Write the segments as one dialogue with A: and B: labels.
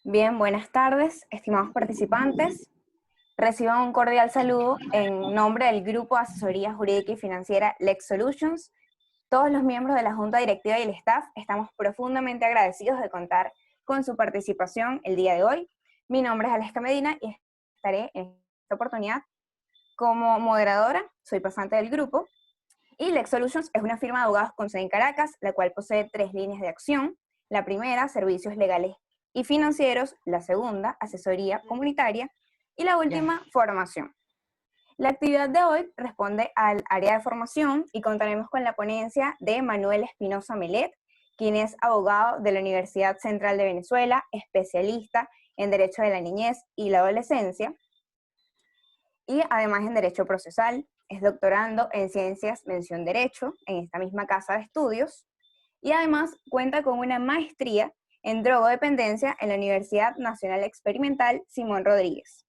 A: Bien, buenas tardes, estimados participantes. Reciban un cordial saludo en nombre del Grupo de Asesoría Jurídica y Financiera Lex Solutions. Todos los miembros de la Junta Directiva y el staff estamos profundamente agradecidos de contar con su participación el día de hoy. Mi nombre es Aleska Medina y estaré en esta oportunidad como moderadora. Soy pasante del grupo. Y Lex Solutions es una firma de abogados con sede en Caracas, la cual posee 3 líneas de acción. La primera, servicios legales y financieros; la segunda, asesoría comunitaria; y la última, formación. La actividad de hoy responde al área de formación y contaremos con la ponencia de Manuel Espinosa Melet, quien es abogado de la Universidad Central de Venezuela, especialista en Derecho de la Niñez y la Adolescencia, y además en Derecho Procesal. Es doctorando en Ciencias Mención Derecho en esta misma casa de estudios, y además cuenta con una maestría en drogodependencia en la Universidad Nacional Experimental Simón Rodríguez.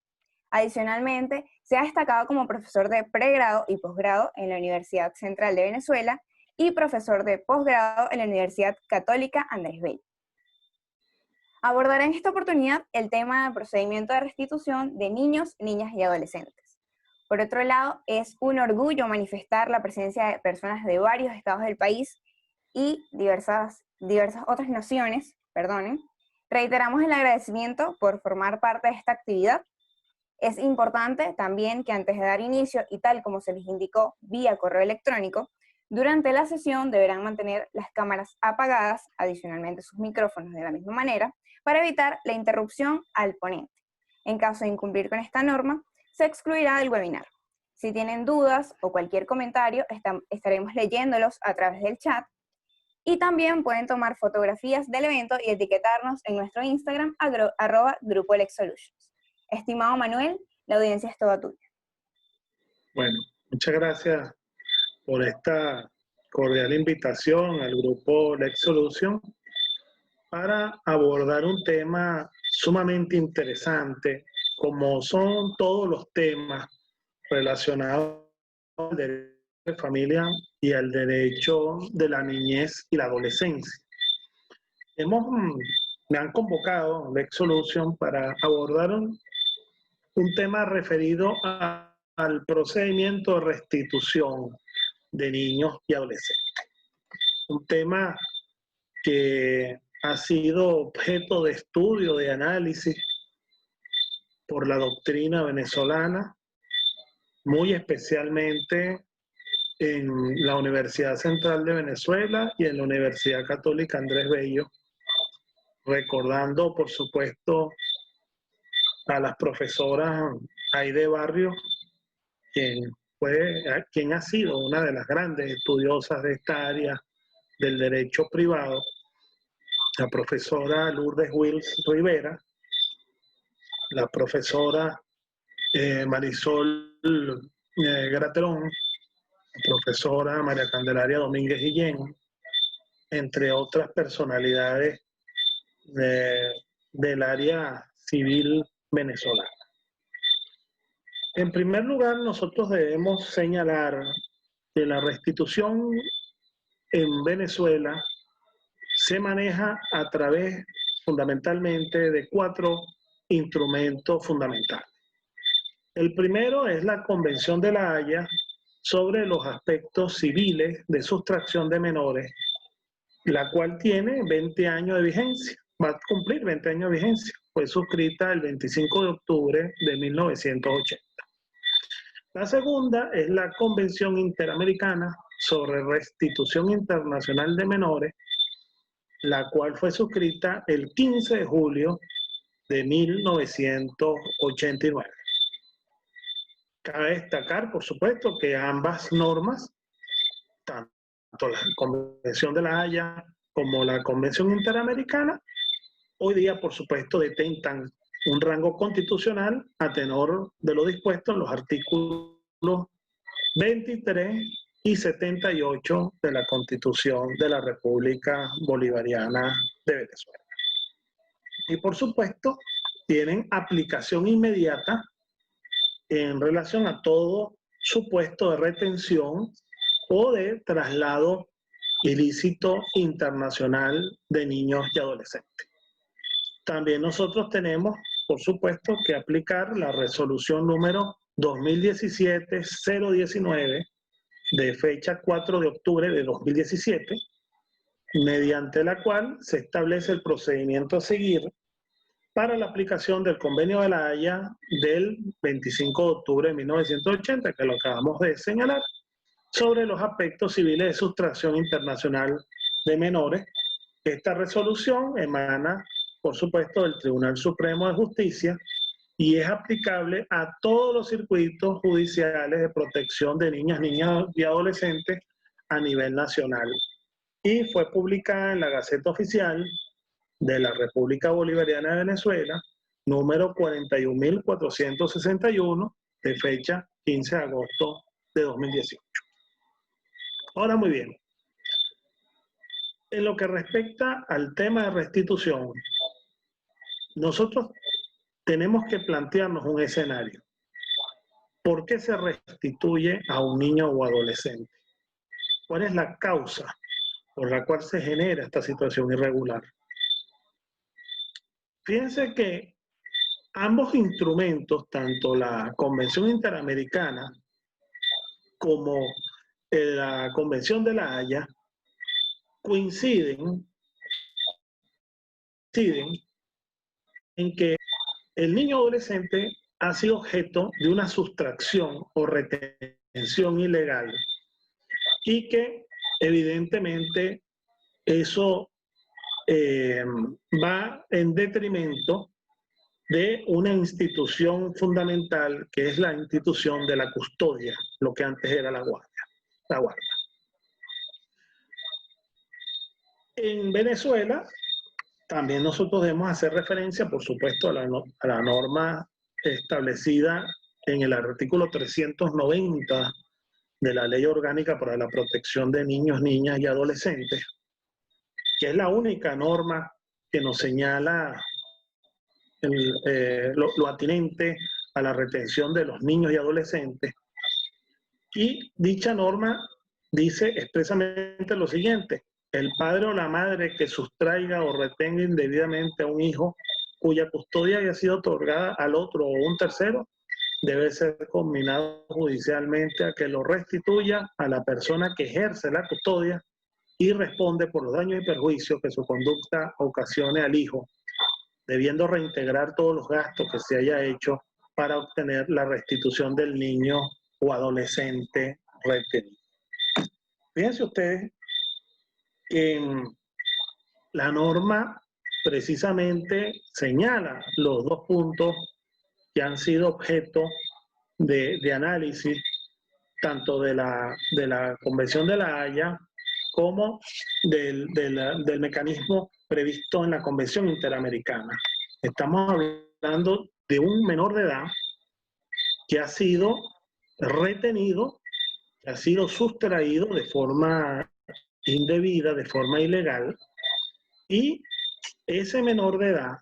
A: Adicionalmente, se ha destacado como profesor de pregrado y posgrado en la Universidad Central de Venezuela y profesor de posgrado en la Universidad Católica Andrés Bello. Abordará en esta oportunidad el tema del procedimiento de restitución de niños, niñas y adolescentes. Por otro lado, es un orgullo manifestar la presencia de personas de varios estados del país y diversas otras naciones, Reiteramos el agradecimiento por formar parte de esta actividad. Es importante también que antes de dar inicio, y tal como se les indicó vía correo electrónico, durante la sesión deberán mantener las cámaras apagadas, adicionalmente sus micrófonos de la misma manera, para evitar la interrupción al ponente. En caso de incumplir con esta norma, se excluirá del webinar. Si tienen dudas o cualquier comentario, estaremos leyéndolos a través del chat, y también pueden tomar fotografías del evento y etiquetarnos en nuestro Instagram, @Grupo Lex Solutions. Estimado Manuel, la audiencia es toda tuya.
B: Bueno, muchas gracias por esta cordial invitación al Grupo Lex Solutions para abordar un tema sumamente interesante, como son todos los temas relacionados al derecho de familia y al derecho de la niñez y la adolescencia. Me han convocado Lex Solutions para abordar un tema referido al procedimiento de restitución de niños y adolescentes. Un tema que ha sido objeto de estudio, de análisis por la doctrina venezolana, muy especialmente en la Universidad Central de Venezuela y en la Universidad Católica Andrés Bello, recordando, por supuesto, a las profesoras Aide Barrios, quien ha sido una de las grandes estudiosas de esta área del derecho privado, la profesora Lourdes Wills Rivera, la profesora Marisol Graterón, la profesora María Candelaria Domínguez Guillén, entre otras personalidades del área civil venezolana. En primer lugar, nosotros debemos señalar que la restitución en Venezuela se maneja a través fundamentalmente de 4 instrumentos fundamentales. El primero es la Convención de La Haya sobre los aspectos civiles de sustracción de menores, la cual tiene 20 años de vigencia, va a cumplir 20 años de vigencia. Fue suscrita el 25 de octubre de 1980. La segunda es la Convención Interamericana sobre Restitución Internacional de Menores, la cual fue suscrita el 15 de julio de 1989. Cabe destacar, por supuesto, que ambas normas, tanto la Convención de La Haya como la Convención Interamericana, hoy día, por supuesto, detentan un rango constitucional a tenor de lo dispuesto en los artículos 23 y 78 de la Constitución de la República Bolivariana de Venezuela. Y por supuesto, tienen aplicación inmediata en relación a todo supuesto de retención o de traslado ilícito internacional de niños y adolescentes. también nosotros tenemos, por supuesto, que aplicar la resolución número 2017-019 de fecha 4 de octubre de 2017, mediante la cual se establece el procedimiento a seguir para la aplicación del Convenio de La Haya del 25 de octubre de 1980, que lo acabamos de señalar, sobre los aspectos civiles de sustracción internacional de menores. Esta resolución emana, por supuesto, del Tribunal Supremo de Justicia y es aplicable a todos los circuitos judiciales de protección de niñas y adolescentes a nivel nacional. Y fue publicada en la Gaceta Oficial de la República Bolivariana de Venezuela, número 41.461, de fecha 15 de agosto de 2018. Ahora, muy bien. En lo que respecta al tema de restitución, nosotros tenemos que plantearnos un escenario. ¿Por qué se restituye a un niño o adolescente? ¿Cuál es la causa por la cual se genera esta situación irregular? Fíjense que ambos instrumentos, tanto la Convención Interamericana como la Convención de La Haya, coinciden en que el niño adolescente ha sido objeto de una sustracción o retención ilegal y que evidentemente eso va en detrimento de una institución fundamental que es la institución de la custodia, lo que antes era la guarda. En Venezuela también nosotros debemos hacer referencia, por supuesto, a la norma establecida en el artículo 390 de la Ley Orgánica para la Protección de Niños, Niñas y Adolescentes, que es la única norma que nos señala lo atinente a la retención de los niños y adolescentes. Y dicha norma dice expresamente lo siguiente: el padre o la madre que sustraiga o retenga indebidamente a un hijo cuya custodia haya sido otorgada al otro o un tercero, debe ser conminado judicialmente a que lo restituya a la persona que ejerce la custodia y responde por los daños y perjuicios que su conducta ocasione al hijo, debiendo reintegrar todos los gastos que se haya hecho para obtener la restitución del niño o adolescente retenido. Fíjense ustedes que la norma precisamente señala los dos puntos que han sido objeto de análisis tanto de la Convención de La Haya como del mecanismo previsto en la Convención Interamericana. Estamos hablando de un menor de edad que ha sido retenido, que ha sido sustraído de forma indebida, de forma ilegal, y ese menor de edad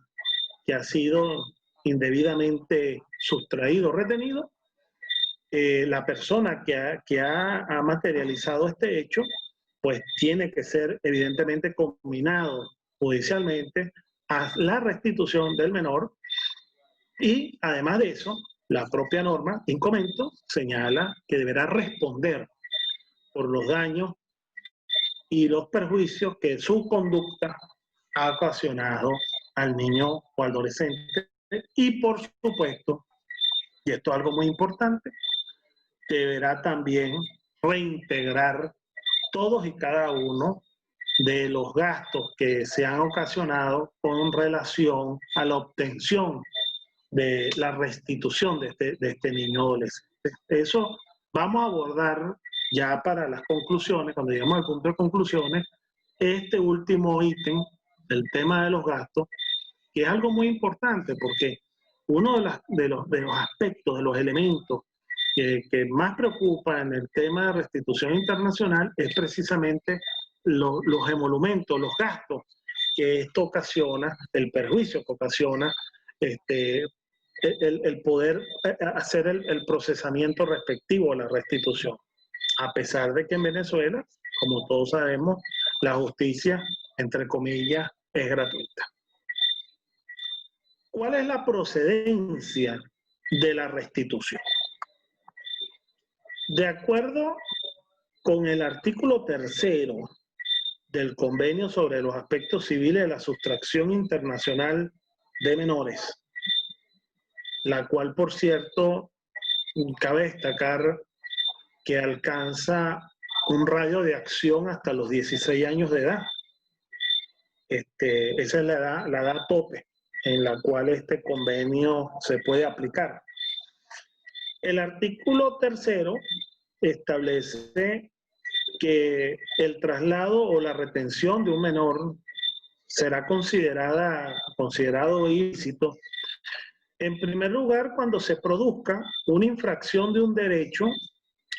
B: que ha sido indebidamente sustraído, retenido, la persona que ha materializado este hecho, pues tiene que ser evidentemente conminado judicialmente a la restitución del menor, y además de eso, la propia norma, en comento, señala que deberá responder por los daños y los perjuicios que su conducta ha ocasionado al niño o adolescente. Y por supuesto, y esto es algo muy importante, deberá también reintegrar todos y cada uno de los gastos que se han ocasionado con relación a la obtención de la restitución de este niño adolescente. Eso vamos a abordar ya para las conclusiones, cuando lleguemos al punto de conclusiones, este último ítem del tema de los gastos, que es algo muy importante porque uno de los aspectos, de los elementos que más preocupa en el tema de restitución internacional es precisamente los emolumentos, los gastos que esto ocasiona, el perjuicio que ocasiona el poder hacer el procesamiento respectivo a la restitución. A pesar de que en Venezuela, como todos sabemos, la justicia, entre comillas, es gratuita. ¿Cuál es la procedencia de la restitución? De acuerdo con el artículo 3 del Convenio sobre los aspectos civiles de la sustracción internacional de menores, la cual, por cierto, cabe destacar que alcanza un radio de acción hasta los 16 años de edad. Esa es la edad tope en la cual este convenio se puede aplicar. El artículo 3 establece que el traslado o la retención de un menor será considerado ilícito, en primer lugar, cuando se produzca una infracción de un derecho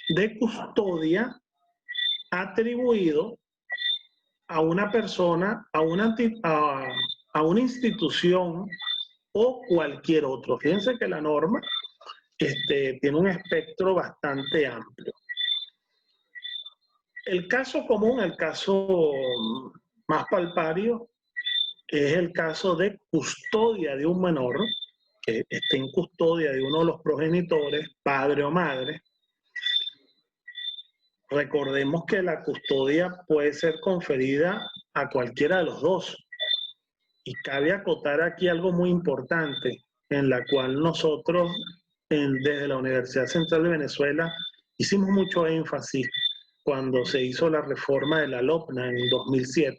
B: de custodia atribuido a una persona, a una institución o cualquier otro. Fíjense que la norma tiene un espectro bastante amplio. El caso común, el caso más palpario, es el caso de custodia de un menor que esté en custodia de uno de los progenitores, padre o madre. Recordemos que la custodia puede ser conferida a cualquiera de los dos. Y cabe acotar aquí algo muy importante, en la cual nosotros, desde la Universidad Central de Venezuela, hicimos mucho énfasis cuando se hizo la reforma de la LOPNA en 2007,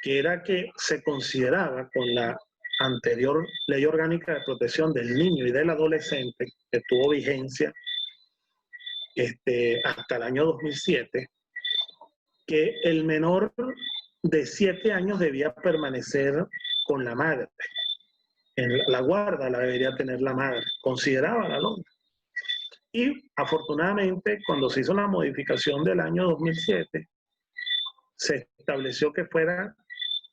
B: que era que se consideraba con la anterior Ley Orgánica de Protección del Niño y del Adolescente, que tuvo vigencia hasta el año 2007, que el menor de 7 años debía permanecer con la madre. La guarda la debería tener la madre, consideraba la norma. Y afortunadamente, cuando se hizo la modificación del año 2007, se estableció que fuera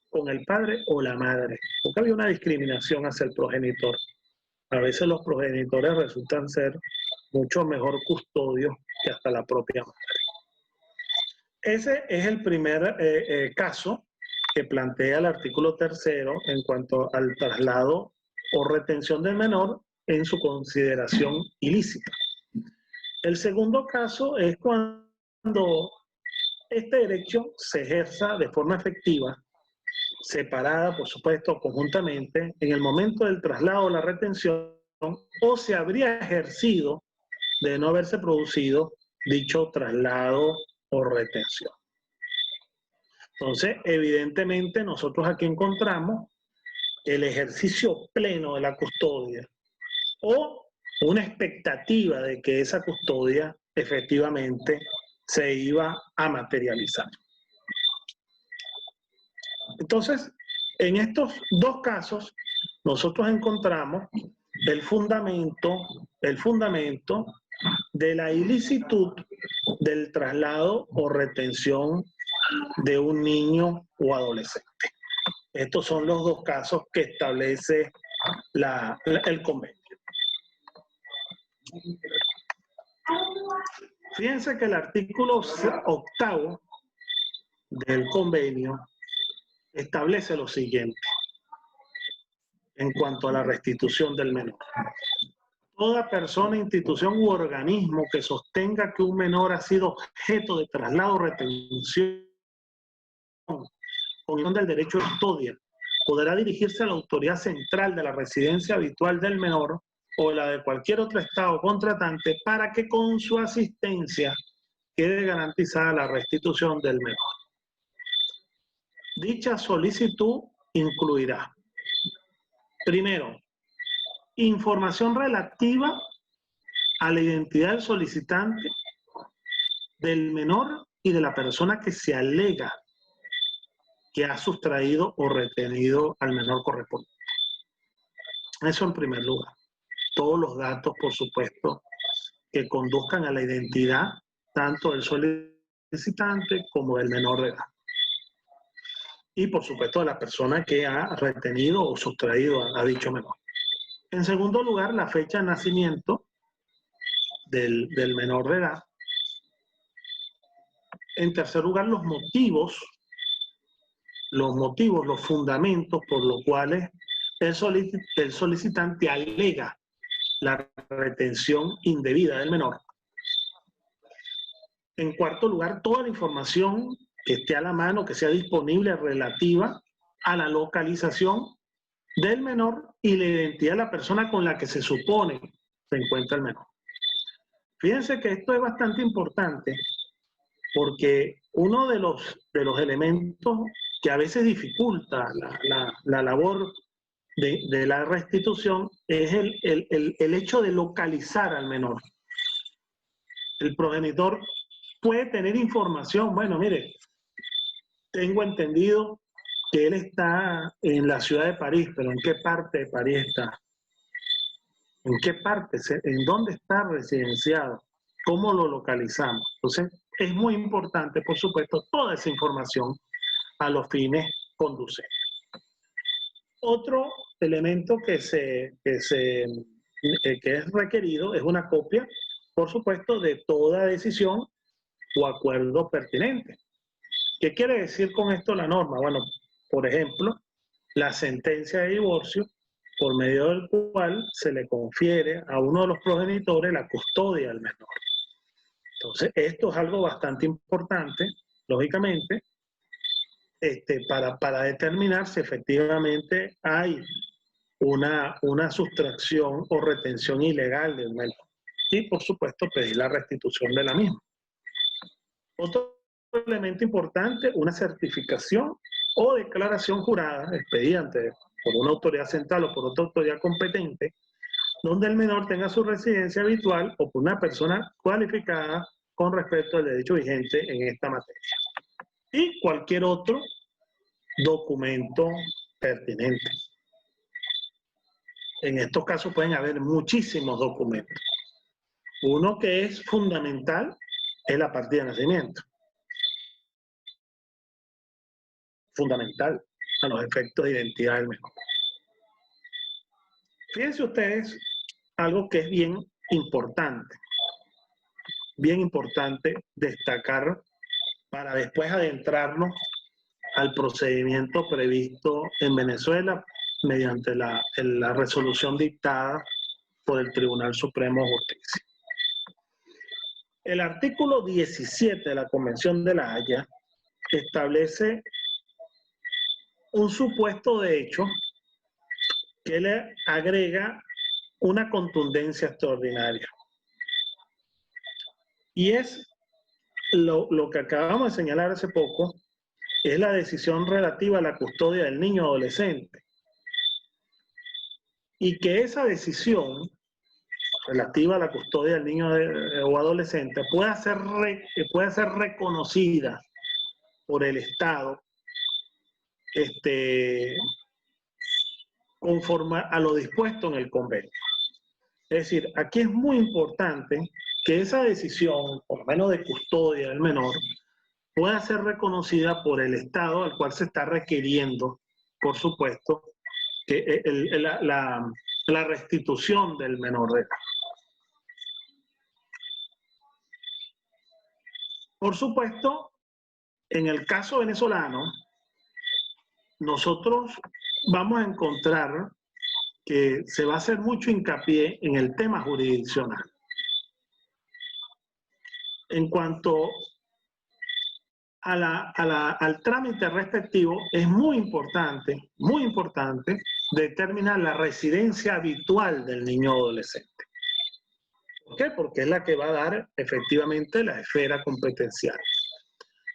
B: con el padre o la madre, porque había una discriminación hacia el progenitor. A veces los progenitores resultan ser mucho mejor custodios que hasta la propia madre. Ese es el primer caso que plantea el artículo 3 en cuanto al traslado o retención del menor en su consideración ilícita. El segundo caso es cuando este derecho se ejerza de forma efectiva, separada, por supuesto, conjuntamente, en el momento del traslado o la retención, o se habría ejercido de no haberse producido dicho traslado o retención. Entonces, evidentemente, nosotros aquí encontramos el ejercicio pleno de la custodia o una expectativa de que esa custodia efectivamente se iba a materializar. Entonces, en estos dos casos, nosotros encontramos el fundamento de la ilicitud del traslado o retención de un niño o adolescente. Estos son los dos casos que establece el convenio. Fíjense que el artículo 8 del convenio establece lo siguiente en cuanto a la restitución del menor. Toda persona, institución u organismo que sostenga que un menor ha sido objeto de traslado o retención con del derecho de custodia podrá dirigirse a la autoridad central de la residencia habitual del menor o la de cualquier otro estado contratante para que con su asistencia quede garantizada la restitución del menor. Dicha solicitud incluirá, primero, información relativa a la identidad del solicitante, del menor y de la persona que se alega que ha sustraído o retenido al menor correspondiente. Eso en primer lugar. Todos los datos, por supuesto, que conduzcan a la identidad tanto del solicitante como del menor de edad. Y, por supuesto, de la persona que ha retenido o sustraído a dicho menor. En segundo lugar, la fecha de nacimiento del menor de edad. En tercer lugar, los motivos, los fundamentos por los cuales el solicitante alega la retención indebida del menor. En cuarto lugar, toda la información que esté a la mano, que sea disponible relativa a la localización del menor y la identidad de la persona con la que se supone se encuentra el menor. Fíjense que esto es bastante importante porque uno de los elementos que a veces dificulta la labor de la restitución es el hecho de localizar al menor. El progenitor puede tener información, bueno, mire, tengo entendido que él está en la ciudad de París, pero ¿en qué parte de París está? ¿En qué parte? ¿En dónde está residenciado? ¿Cómo lo localizamos? Entonces, es muy importante, por supuesto, toda esa información a los fines conducentes. Otro elemento que es requerido es una copia, por supuesto, de toda decisión o acuerdo pertinente. ¿Qué quiere decir con esto la norma? Bueno, por ejemplo, la sentencia de divorcio, por medio del cual se le confiere a uno de los progenitores la custodia del menor. Entonces, esto es algo bastante importante, lógicamente, para determinar si efectivamente hay una sustracción o retención ilegal del menor. Y, por supuesto, pedir la restitución de la misma. Otro elemento importante, una certificación o declaración jurada expedida por una autoridad central o por otra autoridad competente, donde el menor tenga su residencia habitual o por una persona cualificada con respecto al derecho vigente en esta materia. Y cualquier otro documento pertinente. En estos casos pueden haber muchísimos documentos. Uno que es fundamental es la partida de nacimiento. Fundamental a los efectos de identidad del menor. Fíjense ustedes algo que es bien importante destacar para después adentrarnos al procedimiento previsto en Venezuela mediante la resolución dictada por el Tribunal Supremo de Justicia. El artículo 17 de la Convención de La Haya establece un supuesto de hecho que le agrega una contundencia extraordinaria. Y es lo que acabamos de señalar hace poco, es la decisión relativa a la custodia del niño adolescente. Y que esa decisión relativa a la custodia del niño o adolescente pueda ser reconocida por el Estado conforme a lo dispuesto en el convenio. Es decir, aquí es muy importante que esa decisión, por lo menos de custodia del menor, pueda ser reconocida por el Estado al cual se está requiriendo, por supuesto, que la restitución del menor de edad. Por supuesto, en el caso venezolano, nosotros vamos a encontrar que se va a hacer mucho hincapié en el tema jurisdiccional. En cuanto al trámite respectivo, es muy importante determinar la residencia habitual del niño adolescente. ¿Por qué? Porque es la que va a dar efectivamente la esfera competencial.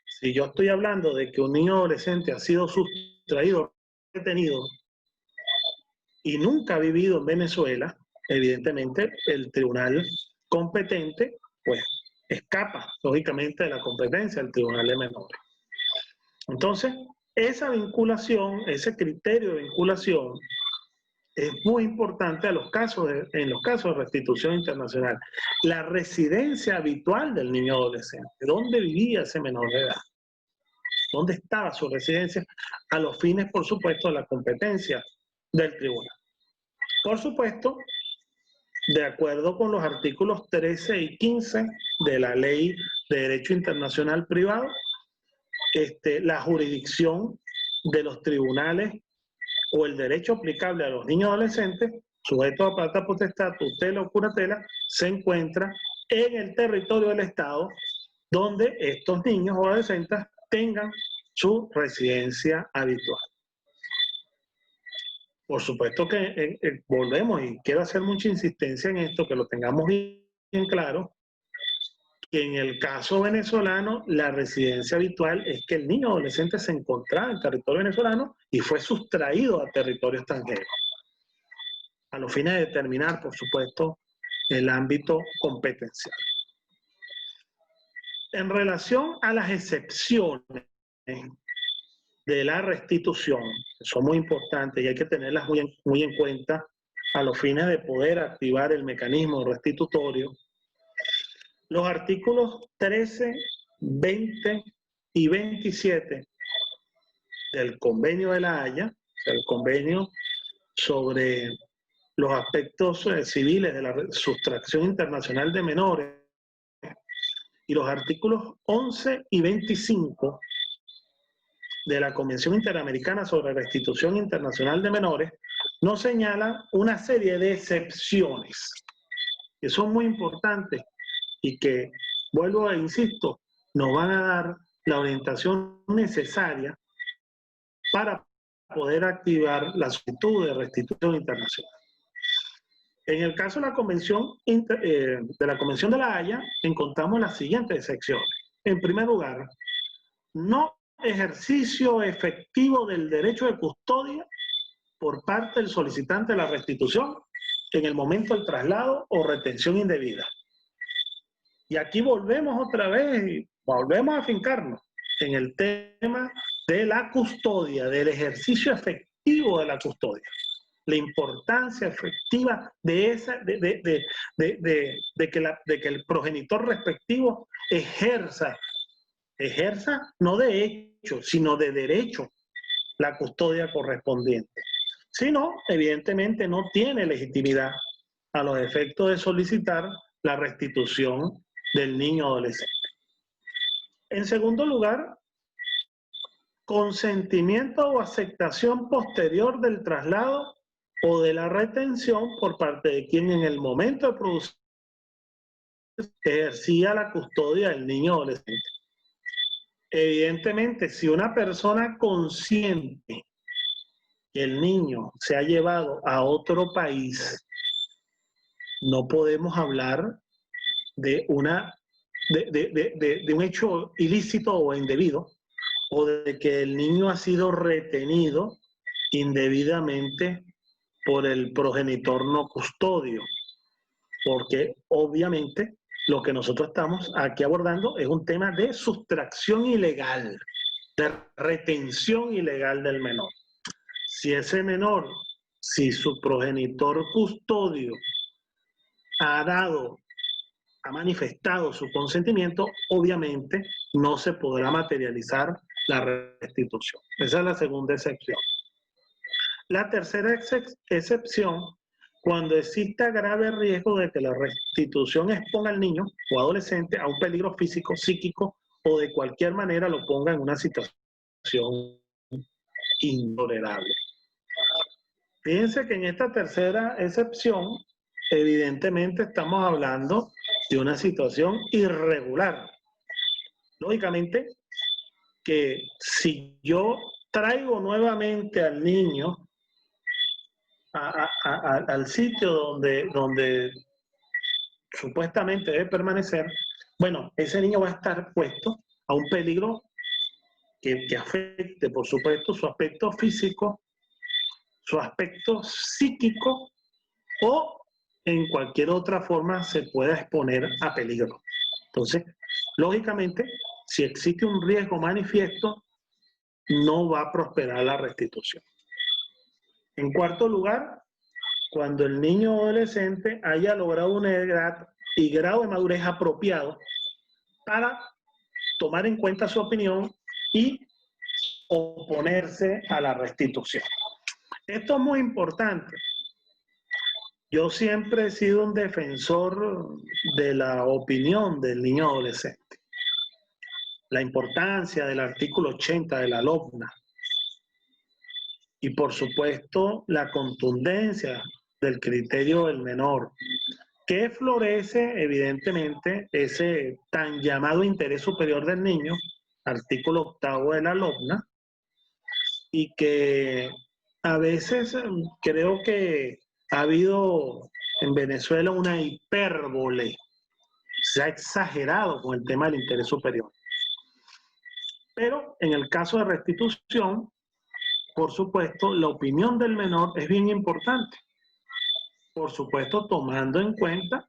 B: Si yo estoy hablando de que un niño adolescente ha sido sustraído, detenido y nunca ha vivido en Venezuela, evidentemente el tribunal competente pues escapa lógicamente de la competencia del tribunal de menores. Entonces, esa vinculación, ese criterio de vinculación es muy importante en los casos de restitución internacional. La residencia habitual del niño adolescente, ¿dónde vivía ese menor de edad? ¿Dónde estaba su residencia? A los fines, por supuesto, de la competencia del tribunal. Por supuesto, de acuerdo con los artículos 13 y 15 de la Ley de Derecho Internacional Privado, la jurisdicción de los tribunales o el derecho aplicable a los niños adolescentes, sujetos a plata potestad, tutela o curatela, se encuentra en el territorio del Estado donde estos niños o adolescentes tengan su residencia habitual. Por supuesto que volvemos, y quiero hacer mucha insistencia en esto, que lo tengamos bien claro, que en el caso venezolano la residencia habitual es que el niño o adolescente se encontraba en territorio venezolano y fue sustraído a territorio extranjero, a los fines de determinar, por supuesto, el ámbito competencial. En relación a las excepciones de la restitución, que son muy importantes y hay que tenerlas muy en cuenta a los fines de poder activar el mecanismo restitutorio, los artículos 13, 20 y 27 del Convenio de La Haya, el convenio sobre los aspectos civiles de la sustracción internacional de menores, y los artículos 11 y 25 de la Convención Interamericana sobre Restitución Internacional de Menores, nos señalan una serie de excepciones que son muy importantes y que, vuelvo e insisto, nos van a dar la orientación necesaria para poder activar la solicitud de restitución internacional. En el caso de la Convención de La Haya, encontramos las siguientes secciones. En primer lugar, no ejercicio efectivo del derecho de custodia por parte del solicitante de la restitución en el momento del traslado o retención indebida. Y aquí volvemos otra vez y volvemos a afincarnos en el tema de la custodia, del ejercicio efectivo de la custodia. La importancia efectiva de que el progenitor respectivo ejerza no de hecho, sino de derecho, la custodia correspondiente. Si no, evidentemente no tiene legitimidad a los efectos de solicitar la restitución del niño adolescente. En segundo lugar, consentimiento o aceptación posterior del traslado o de la retención por parte de quien en el momento de producir ejercía la custodia del niño adolescente. Evidentemente, si una persona consiente que el niño se ha llevado a otro país, no podemos hablar de un hecho ilícito o indebido, o de que el niño ha sido retenido indebidamente por el progenitor no custodio, porque obviamente lo que nosotros estamos aquí abordando es un tema de sustracción ilegal, de retención ilegal del menor. Si ese menor, si su progenitor custodio ha manifestado su consentimiento, obviamente no se podrá materializar la restitución. Esa es la segunda excepción. La tercera excepción, cuando exista grave riesgo de que la restitución exponga al niño o adolescente a un peligro físico, psíquico o de cualquier manera lo ponga en una situación intolerable. Fíjense que en esta tercera excepción, evidentemente estamos hablando de una situación irregular. Lógicamente, que si yo traigo nuevamente al niño al sitio donde supuestamente debe permanecer, bueno, ese niño va a estar puesto a un peligro que afecte, por supuesto, su aspecto físico, su aspecto psíquico, o en cualquier otra forma se pueda exponer a peligro. Entonces, lógicamente, si existe un riesgo manifiesto, no va a prosperar la restitución. En cuarto lugar, cuando el niño o adolescente haya logrado una edad y grado de madurez apropiado para tomar en cuenta su opinión y oponerse a la restitución. Esto es muy importante. Yo siempre he sido un defensor de la opinión del niño adolescente. La importancia del artículo 80 de la LOPNA. y por supuesto la contundencia del criterio del menor, que florece evidentemente ese tan llamado interés superior del niño, artículo 8 de la LOBNA, y que a veces creo que ha habido en Venezuela una hipérbole, se ha exagerado con el tema del interés superior. Pero en el caso de restitución, por supuesto, la opinión del menor es bien importante. Por supuesto, tomando en cuenta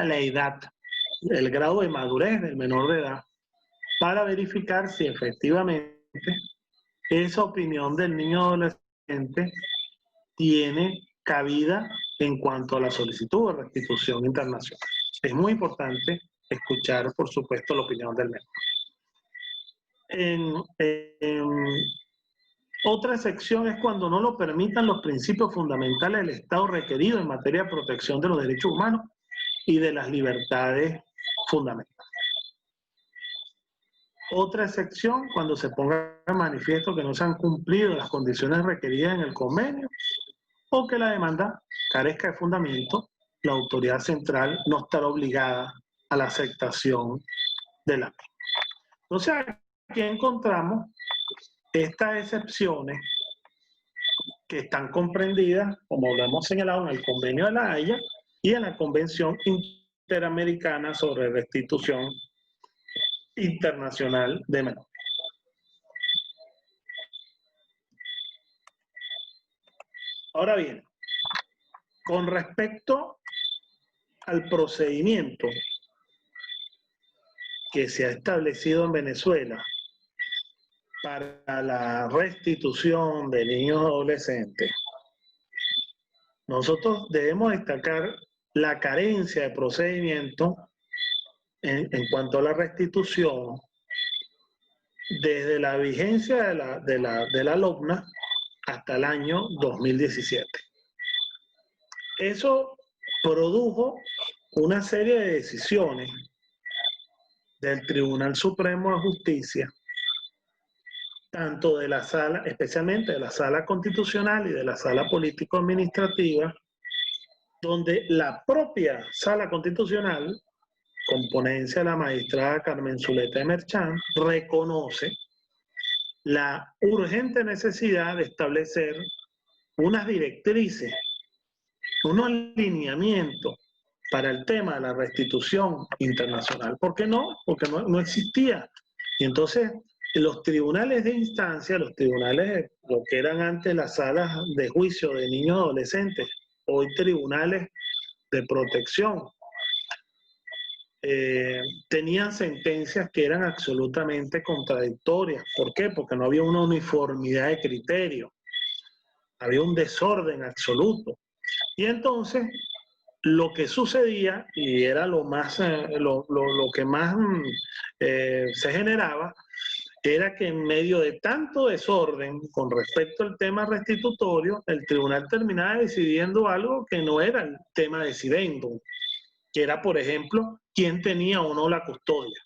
B: la edad, el grado de madurez del menor de edad, para verificar si efectivamente esa opinión del niño adolescente tiene cabida en cuanto a la solicitud de restitución internacional. Es muy importante escuchar, por supuesto, la opinión del menor. Otra sección es cuando no lo permitan los principios fundamentales del Estado requeridos en materia de protección de los derechos humanos y de las libertades fundamentales. Otra sección, cuando se ponga de manifiesto que no se han cumplido las condiciones requeridas en el convenio o que la demanda carezca de fundamento, la autoridad central no estará obligada a la aceptación de la misma. Entonces, aquí encontramos estas excepciones que están comprendidas, como lo hemos señalado, en el Convenio de La Haya y en la Convención Interamericana sobre Restitución Internacional de Menores. Ahora bien, con respecto al procedimiento que se ha establecido en Venezuela para la restitución de niños adolescentes, nosotros debemos destacar la carencia de procedimiento en cuanto a la restitución desde la vigencia de la LOBNA hasta el año 2017. Eso produjo una serie de decisiones del Tribunal Supremo de Justicia, tanto de la sala, especialmente de la sala constitucional y de la sala político-administrativa, donde la propia sala constitucional, con ponencia de la magistrada Carmen Zuleta de Merchán, reconoce la urgente necesidad de establecer unas directrices, unos lineamientos para el tema de la restitución internacional. ¿Por qué no? Porque no existía. Y entonces los tribunales de instancia, los tribunales, lo que eran antes las salas de juicio de niños y adolescentes, hoy tribunales de protección, tenían sentencias que eran absolutamente contradictorias. ¿Por qué? Porque no había una uniformidad de criterio, había un desorden absoluto. Y entonces lo que sucedía, y era lo que más se generaba, era que en medio de tanto desorden con respecto al tema restitutorio, el tribunal terminaba decidiendo algo que no era el tema decidendo, que era, por ejemplo, quién tenía o no la custodia,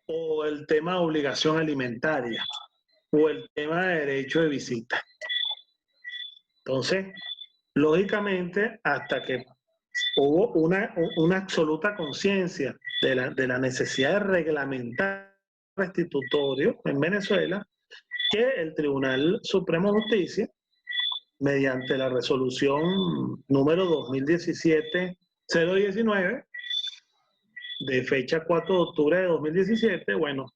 B: o el tema de obligación alimentaria, o el tema de derecho de visita. Entonces, lógicamente, hasta que hubo una absoluta conciencia de la necesidad de reglamentar restitutorio en Venezuela, que el Tribunal Supremo de Justicia, mediante la resolución número 2017-019, de fecha 4 de octubre de 2017, bueno,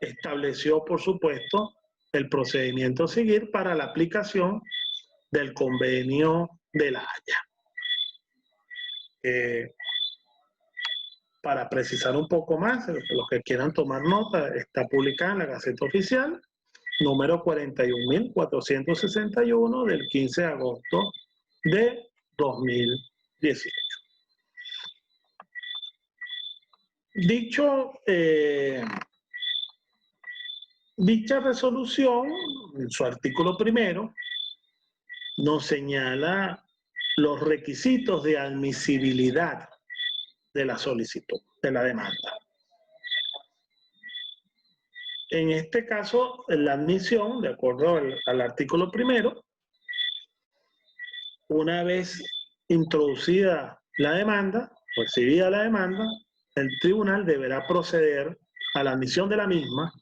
B: estableció, por supuesto, el procedimiento a seguir para la aplicación del Convenio de La Haya. Para precisar un poco más, los que quieran tomar nota, está publicada en la Gaceta Oficial, número 41.461 del 15 de agosto de 2018. Dicha resolución, en su artículo primero, nos señala los requisitos de admisibilidad de la solicitud, de la demanda. En este caso, la admisión, de acuerdo al artículo primero, una vez introducida la demanda, recibida la demanda, el tribunal deberá proceder a la admisión de la misma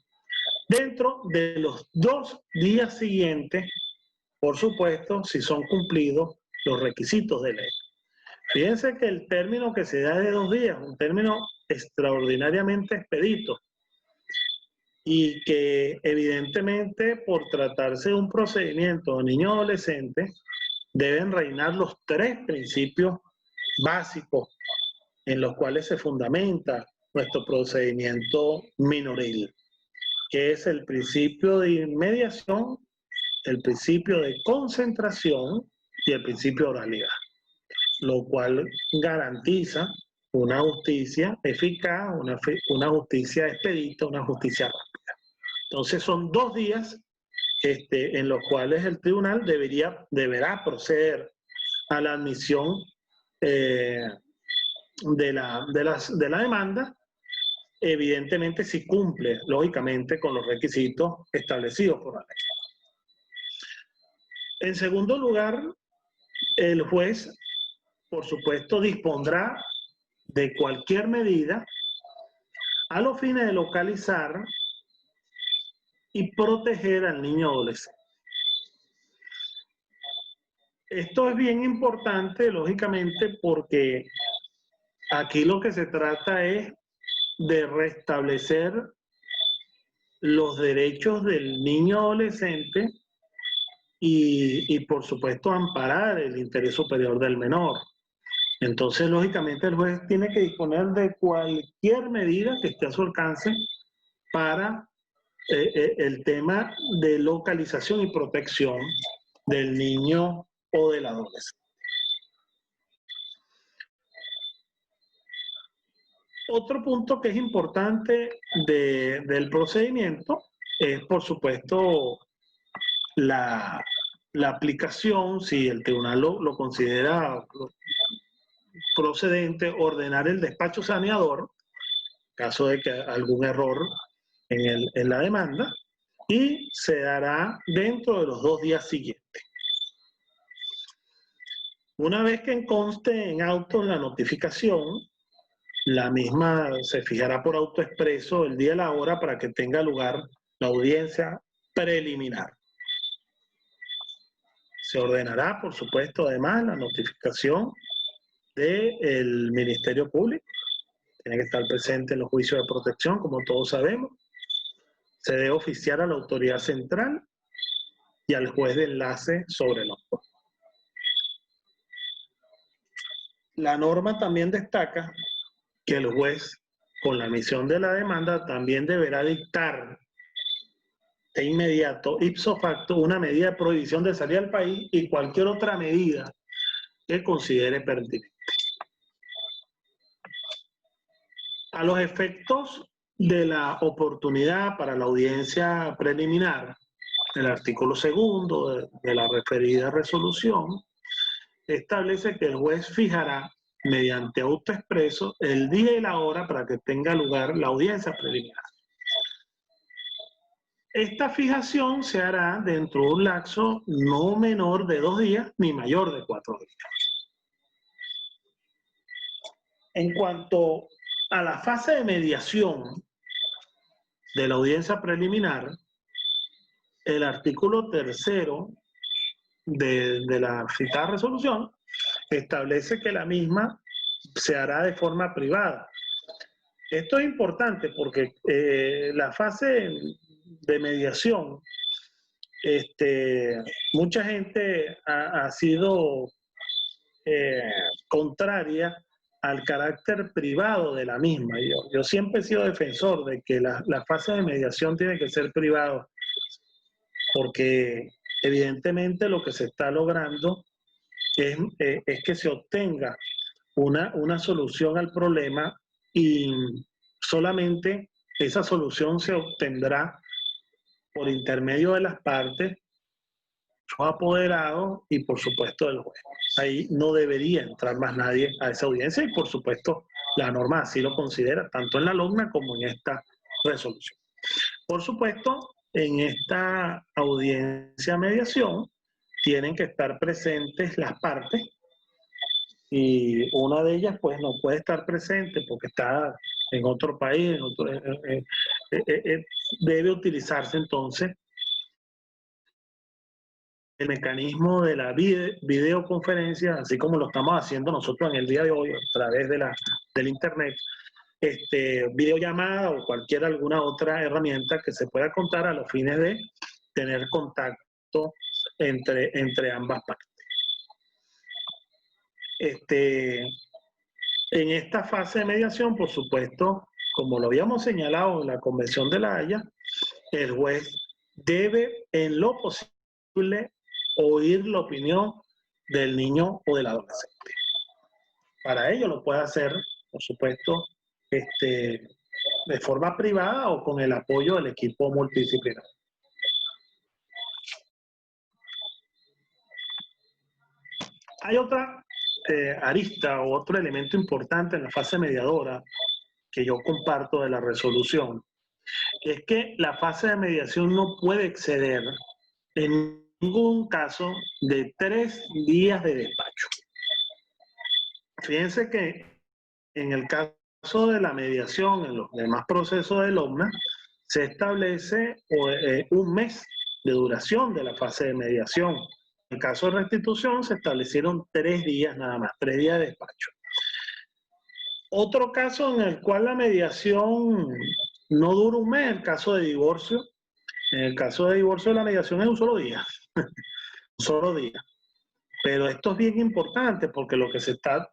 B: dentro de los 2 días siguientes, por supuesto, si son cumplidos los requisitos de ley. Fíjense que el término que se da de 2 días, un término extraordinariamente expedito, y que evidentemente por tratarse de un procedimiento de niño adolescente, deben reinar los 3 principios básicos en los cuales se fundamenta nuestro procedimiento minoril, que es el principio de inmediación, el principio de concentración y el principio de oralidad, lo cual garantiza una justicia eficaz, una justicia expedita, una justicia rápida. Entonces son 2 días en los cuales el tribunal deberá proceder a la admisión de la demanda, evidentemente si cumple, lógicamente, con los requisitos establecidos por la ley. En segundo lugar, el juez, por supuesto, dispondrá de cualquier medida a los fines de localizar y proteger al niño adolescente. Esto es bien importante, lógicamente, porque aquí lo que se trata es de restablecer los derechos del niño adolescente y por supuesto, amparar el interés superior del menor. Entonces, lógicamente, el juez tiene que disponer de cualquier medida que esté a su alcance para el tema de localización y protección del niño o del adolescente. Otro punto que es importante del procedimiento es, por supuesto, la aplicación, si el tribunal lo considera procedente, ordenar el despacho saneador, en caso de que algún error en la demanda, y se dará dentro de los 2 días siguientes. Una vez que conste en auto la notificación, la misma se fijará por autoexpreso el día y la hora para que tenga lugar la audiencia preliminar. Se ordenará, por supuesto, además, la notificación del Ministerio Público. Tiene que estar presente en los juicios de protección, como todos sabemos. Se debe oficiar a la autoridad central y al juez de enlace sobre el autor. La norma también destaca que el juez, con la emisión de la demanda, también deberá dictar de inmediato, ipso facto, una medida de prohibición de salir al país y cualquier otra medida que considere pertinente. A los efectos de la oportunidad para la audiencia preliminar, el artículo 2 de la referida resolución establece que el juez fijará mediante autoexpreso el día y la hora para que tenga lugar la audiencia preliminar. Esta fijación se hará dentro de un lapso no menor de 2 días ni mayor de 4 días. En cuanto a la fase de mediación de la audiencia preliminar, el artículo 3 de la citada resolución establece que la misma se hará de forma privada. Esto es importante porque la fase de mediación, mucha gente ha sido contraria al carácter privado de la misma. Yo siempre he sido defensor de que la fase de mediación tiene que ser privada, porque evidentemente lo que se está logrando es que se obtenga una solución al problema, y solamente esa solución se obtendrá por intermedio de las partes, los apoderados y por supuesto del juez. Ahí no debería entrar más nadie a esa audiencia y por supuesto la norma así lo considera, tanto en la LOGNA como en esta resolución. Por supuesto, en esta audiencia mediación tienen que estar presentes las partes y una de ellas pues no puede estar presente porque está en otro país, debe utilizarse entonces el mecanismo de la videoconferencia, así como lo estamos haciendo nosotros en el día de hoy a través del internet, videollamada o alguna otra herramienta que se pueda contar a los fines de tener contacto entre ambas partes. En esta fase de mediación, por supuesto, como lo habíamos señalado en la Convención de La Haya, el juez debe en lo posible oír la opinión del niño o del adolescente. Para ello lo puede hacer, por supuesto, de forma privada o con el apoyo del equipo multidisciplinario. Hay otra arista o otro elemento importante en la fase mediadora que yo comparto de la resolución, es que la fase de mediación no puede exceder en ningún caso de 3 días de despacho. Fíjense que en el caso de la mediación, en los demás procesos del OMNA, se establece un mes de duración de la fase de mediación. En el caso de restitución se establecieron 3 días nada más, 3 días de despacho. Otro caso en el cual la mediación no dura un mes, el caso de divorcio. En el caso de divorcio la mediación es un solo día. Un solo día. Pero esto es bien importante porque lo que se está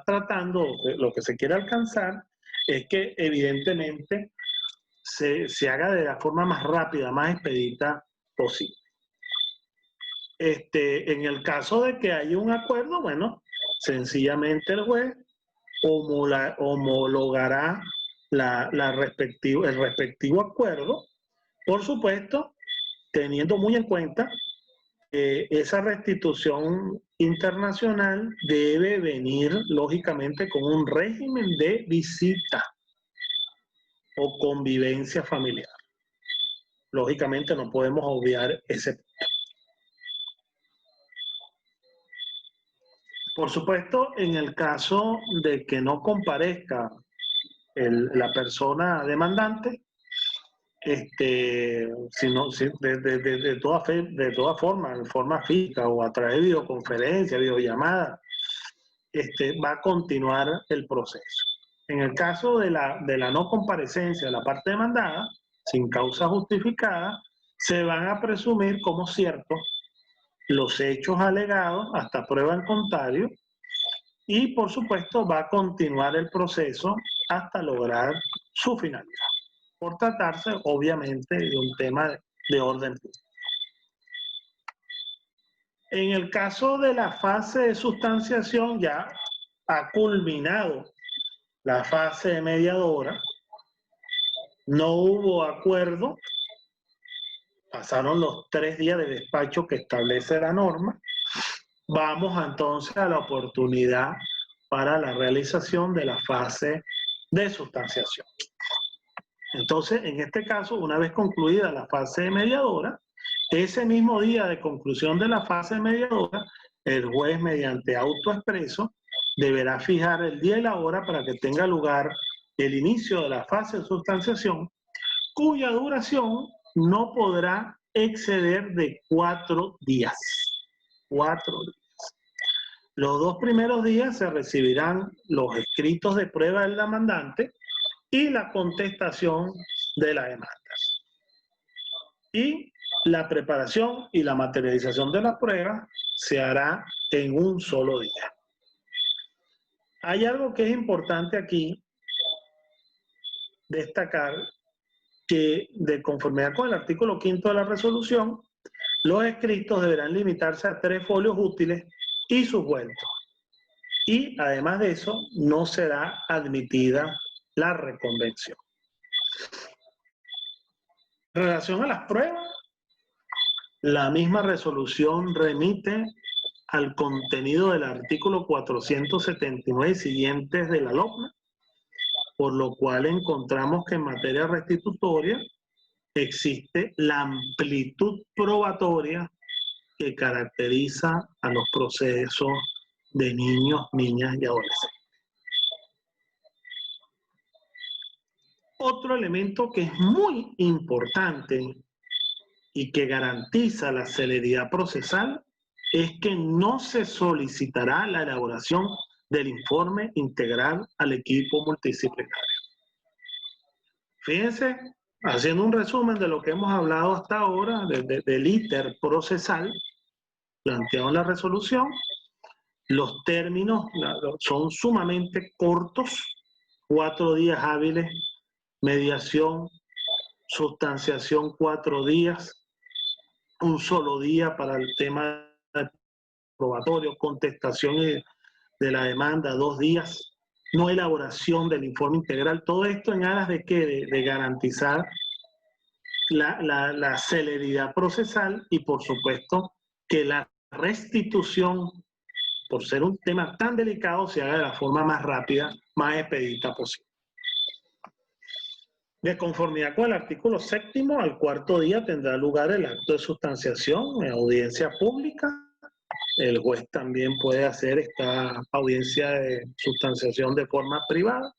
B: tratando, lo que se quiere alcanzar, es que evidentemente se haga de la forma más rápida, más expedita posible. En el caso de que haya un acuerdo, bueno, sencillamente el juez homologará el respectivo acuerdo, por supuesto, teniendo muy en cuenta esa restitución internacional debe venir lógicamente con un régimen de visita o convivencia familiar. Lógicamente no podemos obviar ese punto. Por supuesto, en el caso de que no comparezca la persona demandante, de toda forma, en forma física o a través de videoconferencia, videollamada, va a continuar el proceso. En el caso de la no comparecencia de la parte demandada, sin causa justificada, se van a presumir como ciertos los hechos alegados hasta prueba en contrario y, por supuesto, va a continuar el proceso hasta lograr su finalidad, por tratarse, obviamente, de un tema de orden público. En el caso de la fase de sustanciación, ya ha culminado la fase mediadora, no hubo acuerdo, pasaron los 3 días de despacho que establece la norma, vamos entonces a la oportunidad para la realización de la fase de sustanciación. Entonces, en este caso, una vez concluida la fase mediadora, ese mismo día de conclusión de la fase mediadora, el juez, mediante auto expreso, deberá fijar el día y la hora para que tenga lugar el inicio de la fase de sustanciación, cuya duración no podrá exceder de 4 días. 4 días. Los 2 primeros días se recibirán los escritos de prueba del demandante y la contestación de la demanda. Y la preparación y la materialización de la prueba se hará en un solo día. Hay algo que es importante aquí destacar, que de conformidad con el artículo 5º de la resolución, los escritos deberán limitarse a 3 folios útiles y sus vueltos. Y además de eso, no será admitida la reconvención. En relación a las pruebas, la misma resolución remite al contenido del artículo 479 y siguientes de la LOPNA, por lo cual encontramos que en materia restitutoria existe la amplitud probatoria que caracteriza a los procesos de niños, niñas y adolescentes. Otro elemento que es muy importante y que garantiza la celeridad procesal es que no se solicitará la elaboración del informe integral al equipo multidisciplinario. Fíjense, haciendo un resumen de lo que hemos hablado hasta ahora, del íter procesal planteado en la resolución, los términos son sumamente cortos, 4 días hábiles, mediación, sustanciación 4 días, un solo día para el tema probatorio, contestación de la demanda 2 días, no elaboración del informe integral, todo esto en aras de ¿qué? De garantizar la celeridad procesal y por supuesto que la restitución, por ser un tema tan delicado, se haga de la forma más rápida, más expedita posible. De conformidad con el artículo 7º, al 4º día tendrá lugar el acto de sustanciación en audiencia pública. El juez también puede hacer esta audiencia de sustanciación de forma privada.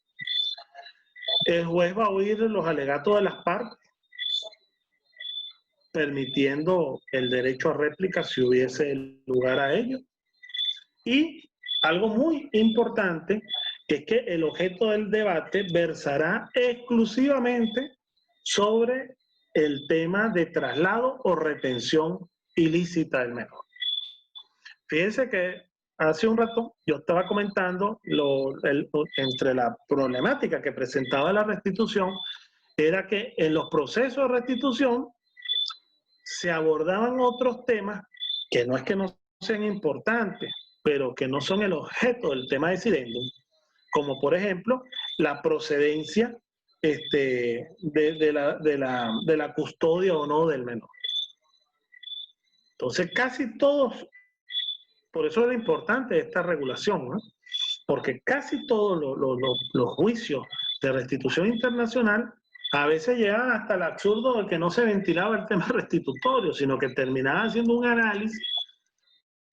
B: El juez va a oír los alegatos de las partes, permitiendo el derecho a réplica si hubiese lugar a ello. Y algo muy importante es que el objeto del debate versará exclusivamente sobre el tema de traslado o retención ilícita del menor. Fíjense que hace un rato yo estaba comentando entre la problemática que presentaba la restitución era que en los procesos de restitución se abordaban otros temas que no es que no sean importantes, pero que no son el objeto del tema decidendum, como por ejemplo la procedencia de la custodia o no del menor. Entonces casi todos, por eso era importante esta regulación, ¿no? Porque casi todos los juicios de restitución internacional a veces llegaban hasta el absurdo de que no se ventilaba el tema restitutorio, sino que terminaba haciendo un análisis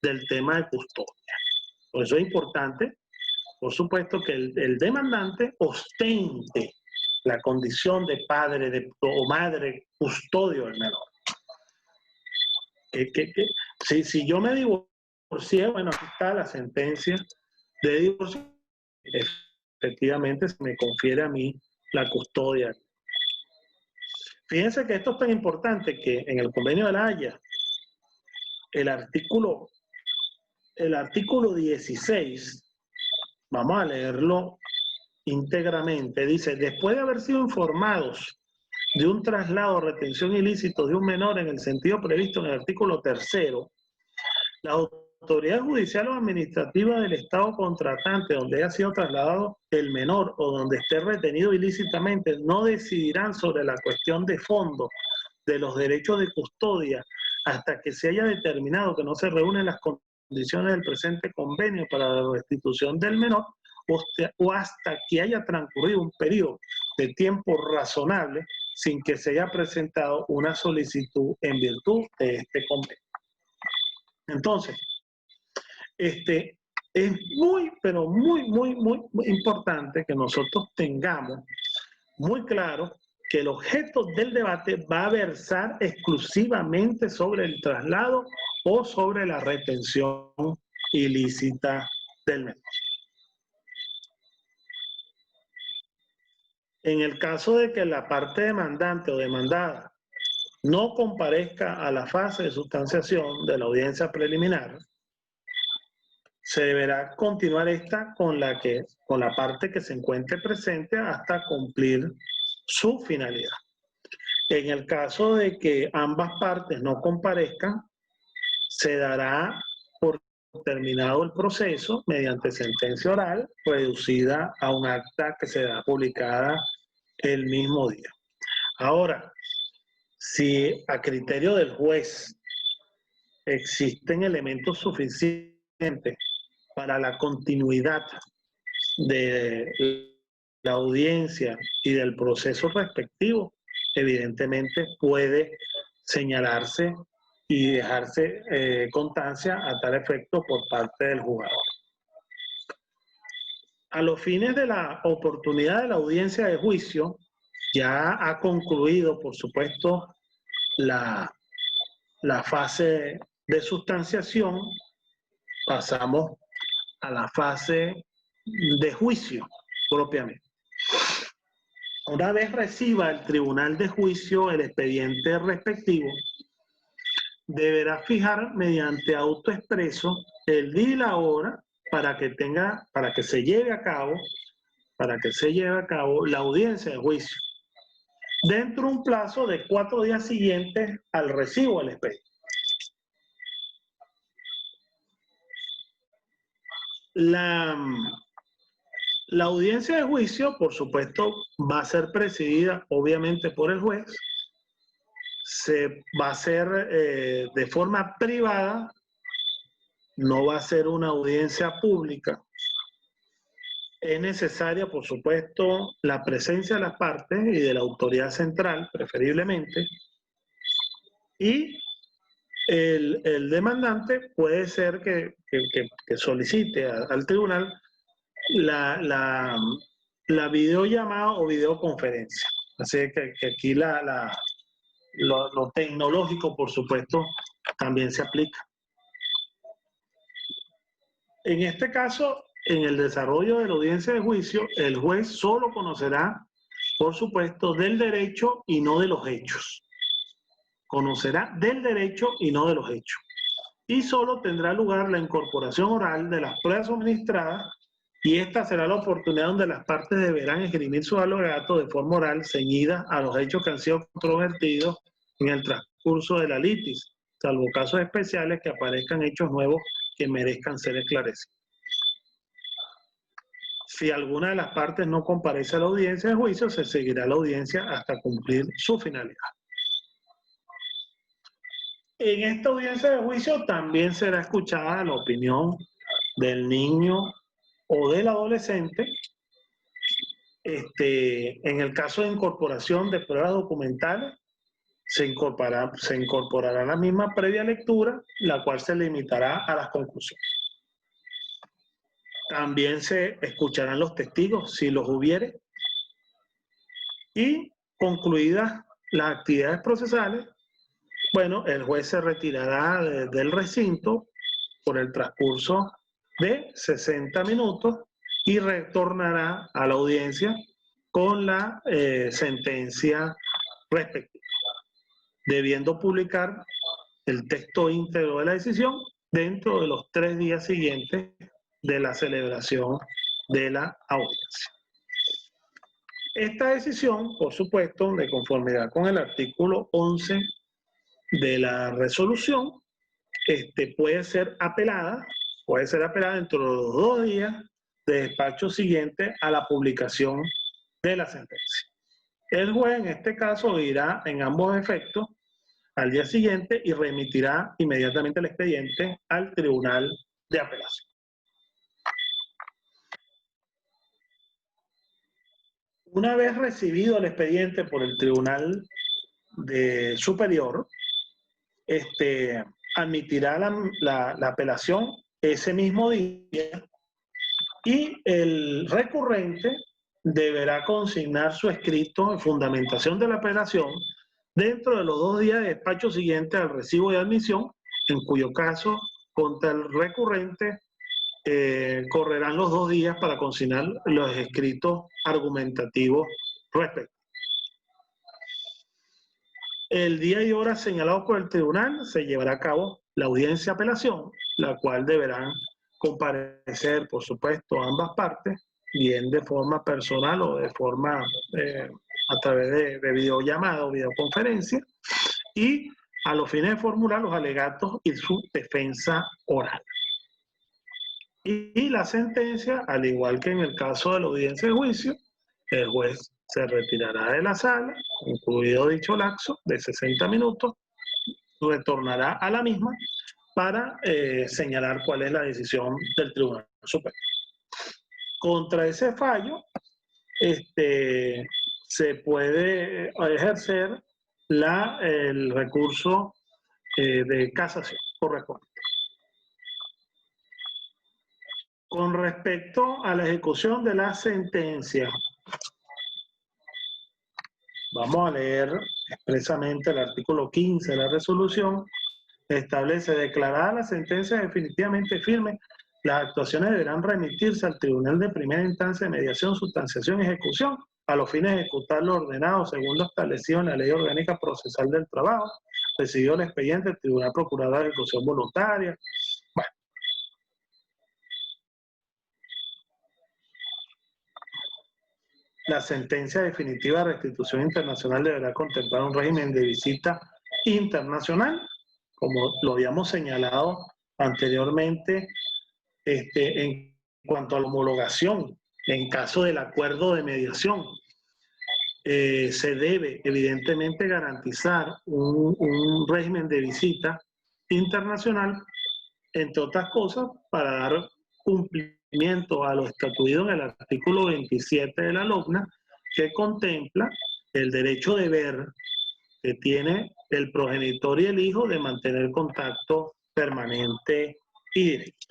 B: del tema de custodia. Por eso es importante, por supuesto, que el demandante ostente la condición de padre o madre custodio del menor. Si yo me divorcié, bueno, aquí está la sentencia de divorcio, efectivamente se me confiere a mí la custodia. Fíjense que esto es tan importante que en el convenio de La Haya, el artículo 16, vamos a leerlo íntegramente, dice: después de haber sido informados de un traslado o retención ilícito de un menor en el sentido previsto en el artículo 3º, la autoridad judicial o administrativa del Estado contratante donde haya sido trasladado el menor o donde esté retenido ilícitamente no decidirán sobre la cuestión de fondo de los derechos de custodia hasta que se haya determinado que no se reúnen las condiciones del presente convenio para la restitución del menor o hasta que haya transcurrido un periodo de tiempo razonable sin que se haya presentado una solicitud en virtud de este convenio. Entonces, es muy, pero muy importante que nosotros tengamos muy claro que el objeto del debate va a versar exclusivamente sobre el traslado o sobre la retención ilícita del menor. En el caso de que la parte demandante o demandada no comparezca a la fase de sustanciación de la audiencia preliminar, se deberá continuar esta con la parte que se encuentre presente hasta cumplir su finalidad. En el caso de que ambas partes no comparezcan, se dará por terminado el proceso mediante sentencia oral reducida a un acta que será publicada el mismo día. Ahora, si a criterio del juez existen elementos suficientes para la continuidad de la audiencia y del proceso respectivo, evidentemente puede señalarse y dejarse constancia a tal efecto por parte del jugador. A los fines de la oportunidad de la audiencia de juicio, ya ha concluido, por supuesto, la fase de sustanciación, pasamos a la fase de juicio propiamente. Una vez reciba el tribunal de juicio el expediente respectivo, deberá fijar mediante auto expreso el día y la hora para que se lleve a cabo la audiencia de juicio, dentro de un plazo de 4 días siguientes al recibo del expediente. La audiencia de juicio, por supuesto, va a ser presidida obviamente por el juez, se va a hacer de forma privada, no va a ser una audiencia pública. Es necesaria, por supuesto, la presencia de las partes y de la autoridad central, preferiblemente, y el demandante puede ser que solicite al tribunal la videollamada o videoconferencia. Así que aquí lo tecnológico, por supuesto, también se aplica. En este caso, en el desarrollo de la audiencia de juicio, el juez solo conocerá, por supuesto, del derecho y no de los hechos. Conocerá del derecho y no de los hechos. Y solo tendrá lugar la incorporación oral de las pruebas suministradas, y esta será la oportunidad donde las partes deberán esgrimir sus alegatos de forma oral ceñida a los hechos que han sido controvertidos en el transcurso de la litis, salvo casos especiales que aparezcan hechos nuevos que merezcan ser esclarecidos. Si alguna de las partes no comparece a la audiencia de juicio, se seguirá la audiencia hasta cumplir su finalidad. En esta audiencia de juicio también será escuchada la opinión del niño o del adolescente. En el caso de incorporación de pruebas documentales, se incorporará la misma previa lectura, la cual se limitará a las conclusiones. También se escucharán los testigos, si los hubiere, y concluidas las actividades procesales, bueno, el juez se retirará del recinto por el transcurso de 60 minutos y retornará a la audiencia con la sentencia respectiva, debiendo publicar el texto íntegro de la decisión dentro de los 3 días siguientes de la celebración de la audiencia. Esta decisión, por supuesto, de conformidad con el artículo 11 de la resolución, puede ser apelada dentro de los 2 días de despacho siguiente a la publicación de la sentencia. El juez en este caso irá en ambos efectos al día siguiente y remitirá inmediatamente el expediente al Tribunal de Apelación. Una vez recibido el expediente por el Tribunal Superior, admitirá la apelación ese mismo día y el recurrente deberá consignar su escrito en fundamentación de la apelación dentro de los 2 días de despacho siguiente al recibo de admisión, en cuyo caso contra el recurrente correrán los 2 días para consignar los escritos argumentativos respectivos. El día y hora señalados por el tribunal se llevará a cabo la audiencia de apelación, la cual deberán comparecer, por supuesto, ambas partes, bien de forma personal o de forma a través de videollamada o videoconferencia, y a los fines de formular los alegatos y su defensa oral. Y la sentencia, al igual que en el caso de la audiencia de juicio, el juez se retirará de la sala, concluido dicho lapso de 60 minutos, retornará a la misma para señalar cuál es la decisión del Tribunal Superior. Contra ese fallo, se puede ejercer el recurso de casación correspondiente. Con respecto a la ejecución de la sentencia, vamos a leer expresamente el artículo 15 de la resolución. Establece: declarada la sentencia definitivamente firme, las actuaciones deberán remitirse al Tribunal de Primera Instancia de Mediación, Sustanciación y Ejecución a los fines de ejecutar lo ordenado según lo establecido en la Ley Orgánica Procesal del Trabajo. Recibió el expediente del Tribunal Procurador de Ejecución Voluntaria. Bueno. La sentencia definitiva de restitución internacional deberá contemplar un régimen de visita internacional, como lo habíamos señalado anteriormente, en cuanto a la homologación, en caso del acuerdo de mediación. Se debe evidentemente garantizar un régimen de visita internacional, entre otras cosas, para dar cumplimiento a lo estatuido en el artículo 27 de la LOGNA, que contempla el derecho de ver que tiene el progenitor y el hijo de mantener contacto permanente y directo.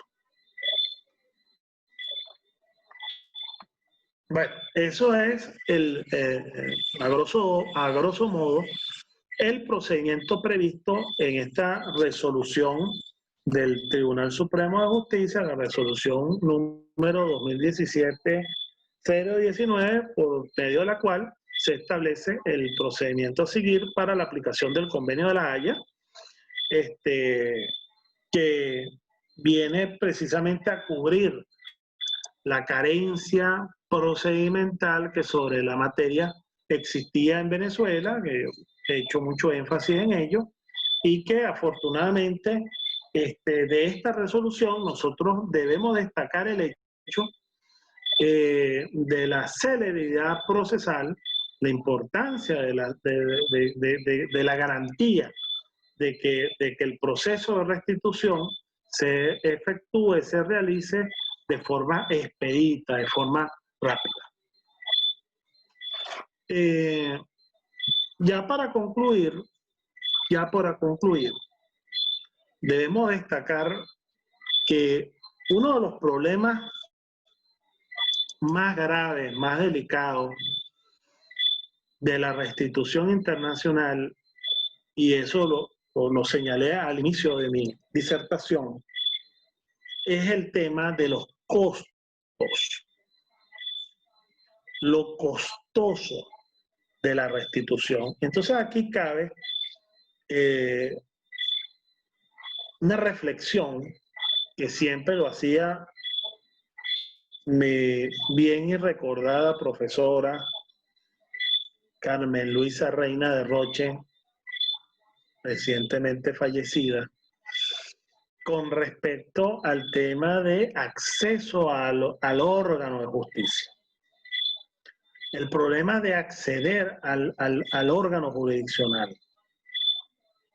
B: Bueno, eso es a grosso modo el procedimiento previsto en esta resolución del Tribunal Supremo de Justicia, la resolución número 2017-019, por medio de la cual se establece el procedimiento a seguir para la aplicación del Convenio de La Haya, que viene precisamente a cubrir la carencia procedimental que sobre la materia existía en Venezuela, que he hecho mucho énfasis en ello, y que afortunadamente de esta resolución nosotros debemos destacar el hecho de la celeridad procesal, la importancia de la garantía de que el proceso de restitución se efectúe, se realice de forma expedita, de forma rápida. Ya para concluir, debemos destacar que uno de los problemas más graves, más delicados de la restitución internacional, y eso lo señalé al inicio de mi disertación, es el tema de los costos. Lo costoso de la restitución. Entonces aquí cabe una reflexión que siempre lo hacía mi bien y recordada profesora Carmen Luisa Reina de Roche, recientemente fallecida, con respecto al tema de acceso al órgano de justicia. El problema de acceder al órgano jurisdiccional.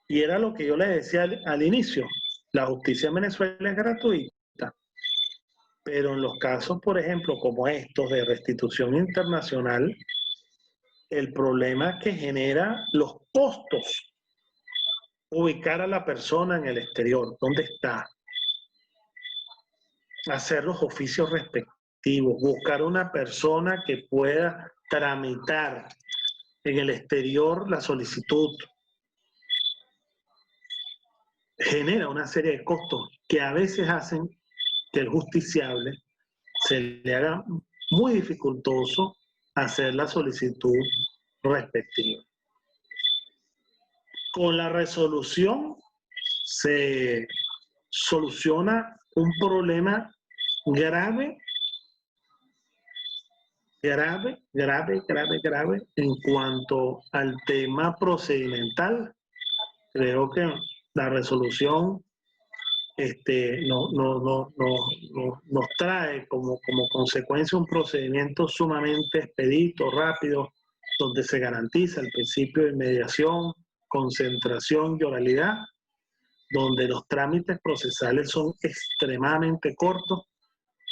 B: Y era lo que yo les decía al inicio. La justicia en Venezuela es gratuita, pero en los casos, por ejemplo, como estos de restitución internacional, el problema que genera los costos, ubicar a la persona en el exterior, ¿dónde está? Hacer los oficios respectivos, buscar una persona que pueda tramitar en el exterior la solicitud, genera una serie de costos que a veces hacen que el justiciable se le haga muy dificultoso hacer la solicitud respectiva. Con la resolución se soluciona un problema grave en cuanto al tema procedimental. Creo que la resolución nos trae como consecuencia un procedimiento sumamente expedito, rápido, donde se garantiza el principio de mediación, concentración y oralidad, donde los trámites procesales son extremadamente cortos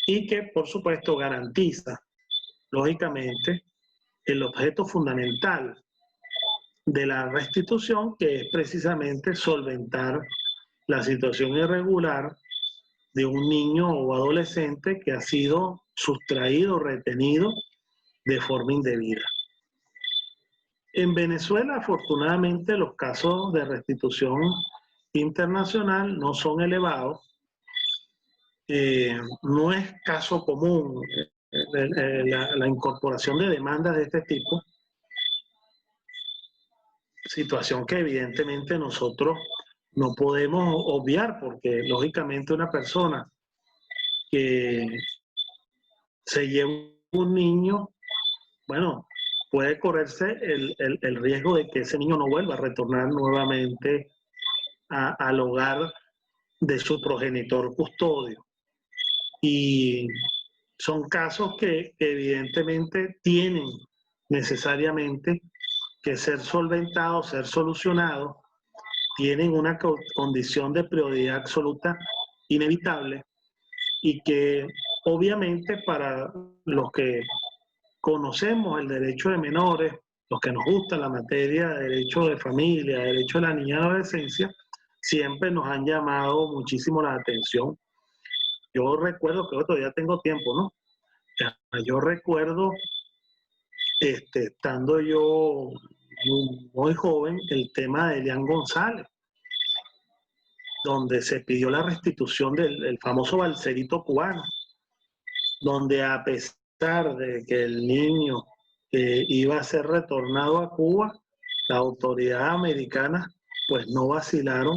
B: y que, por supuesto, garantiza, lógicamente, el objeto fundamental de la restitución, que es precisamente solventar la situación irregular de un niño o adolescente que ha sido sustraído, retenido de forma indebida. En Venezuela, afortunadamente, los casos de restitución internacional no son elevados. No es caso común la incorporación de demandas de este tipo, situación que evidentemente nosotros no podemos obviar, porque lógicamente una persona que se lleva un niño, bueno, puede correrse el riesgo de que ese niño no vuelva a retornar nuevamente al hogar de su progenitor custodio. Y son casos que evidentemente tienen necesariamente que ser solventados, ser solucionados, tienen una condición de prioridad absoluta inevitable, y que obviamente para los que conocemos el derecho de menores, los que nos gusta la materia de derecho de familia, derecho de la niña y la adolescencia, siempre nos han llamado muchísimo la atención. Yo recuerdo que todavía tengo tiempo, ¿no? Yo recuerdo, estando yo muy joven, el tema de Elian González, donde se pidió la restitución del famoso balserito cubano, donde a pesar de que el niño iba a ser retornado a Cuba, las autoridades americanas pues no vacilaron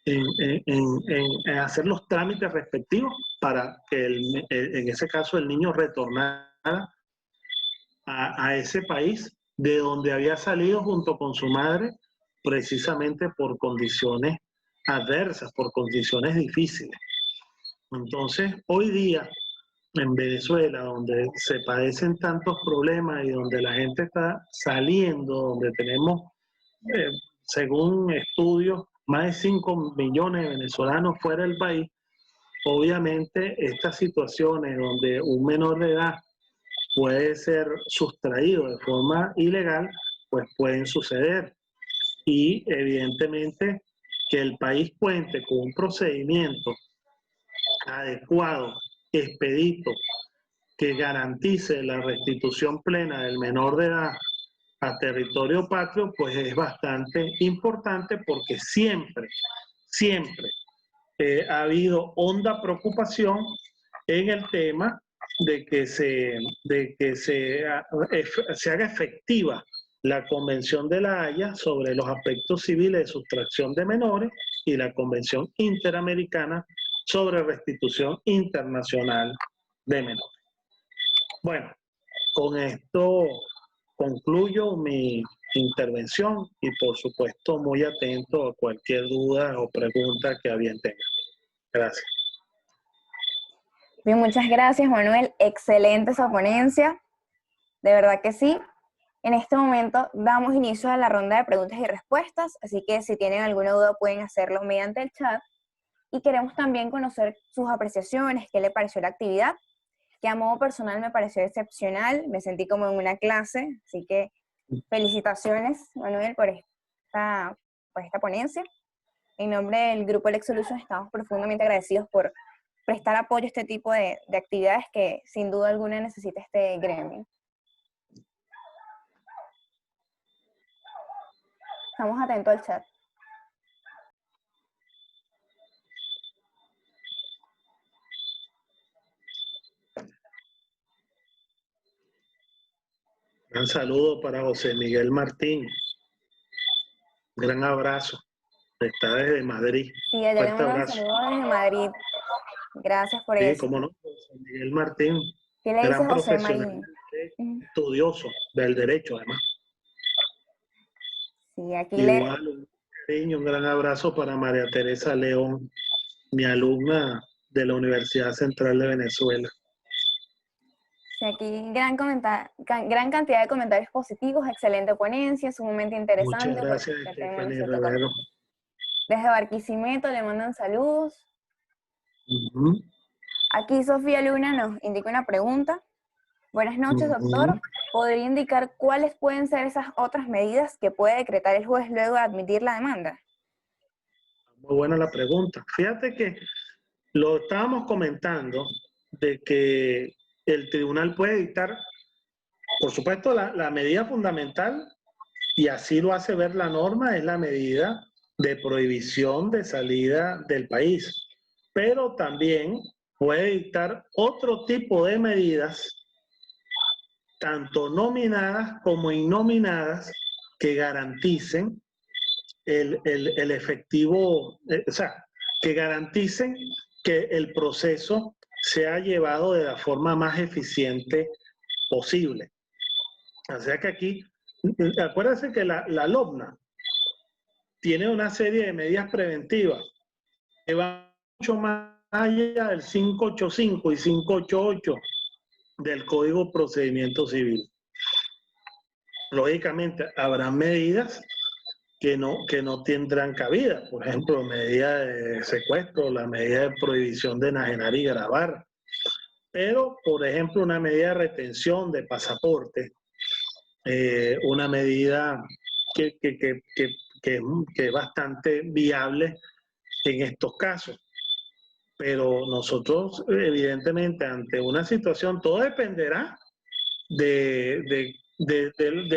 B: en hacer los trámites respectivos para que en ese caso el niño retornara a ese país de donde había salido junto con su madre, precisamente por condiciones adversas, por condiciones difíciles. Entonces, hoy día, en Venezuela, donde se padecen tantos problemas y donde la gente está saliendo, donde tenemos, según estudios, más de 5 millones de venezolanos fuera del país, obviamente estas situaciones donde un menor de edad puede ser sustraído de forma ilegal, pues pueden suceder. Y evidentemente que el país cuente con un procedimiento adecuado, expedito, que garantice la restitución plena del menor de edad a territorio patrio, pues es bastante importante, porque siempre ha habido honda preocupación en el tema de que se haga efectiva la Convención de la Haya sobre los aspectos civiles de sustracción de menores y la Convención Interamericana sobre restitución internacional de menores. Bueno, con esto concluyo mi intervención y por supuesto muy atento a cualquier duda o pregunta que a bien tenga. Gracias.
A: Bien, muchas gracias, Manuel. Excelente esa ponencia. De verdad que sí. En este momento damos inicio a la ronda de preguntas y respuestas, así que si tienen alguna duda pueden hacerlo mediante el chat. Y queremos también conocer sus apreciaciones, qué le pareció la actividad, que a modo personal me pareció excepcional, me sentí como en una clase, así que felicitaciones, Manuel, por esta ponencia. En nombre del Grupo Lex Solutions estamos profundamente agradecidos por prestar apoyo a este tipo de actividades que sin duda alguna necesita este gremio. Estamos atentos al chat.
B: Un saludo para José Miguel Martín. Un gran abrazo. Está desde Madrid.
A: Sí, allá le mando un saludo desde Madrid. Gracias por eso.
B: Sí, cómo no. José Miguel Martín.
A: ¿Qué le dice
B: Gran
A: José
B: profesional, estudioso del derecho, además.
A: Sí, aquí
B: igual, un gran abrazo para María Teresa León, mi alumna de la Universidad Central de Venezuela.
A: Sí, aquí gran cantidad de comentarios positivos, excelente ponencia, sumamente interesante.
B: Muchas gracias, Stephanie Rivero.
A: Desde Barquisimeto le mandan saludos. Aquí Sofía Luna nos indica una pregunta. Buenas noches, doctor. ¿Podría indicar cuáles pueden ser esas otras medidas que puede decretar el juez luego de admitir la demanda?
B: Muy buena la pregunta. Fíjate que lo estábamos comentando de que el tribunal puede dictar, por supuesto, la medida fundamental, y así lo hace ver la norma, es la medida de prohibición de salida del país. Pero también puede dictar otro tipo de medidas, tanto nominadas como innominadas, que garanticen el efectivo, o sea, que garanticen que el proceso sea llevado de la forma más eficiente posible. O sea que aquí, acuérdense que la LOBNA tiene una serie de medidas preventivas que van mucho más allá del 585 y 588 del Código de Procedimiento Civil. Lógicamente, habrá medidas que no tendrán cabida. Por ejemplo, medida de secuestro, la medida de prohibición de enajenar y gravar. Pero, por ejemplo, una medida de retención de pasaporte, una medida que es bastante viable en estos casos. Pero nosotros, evidentemente, ante una situación, todo dependerá de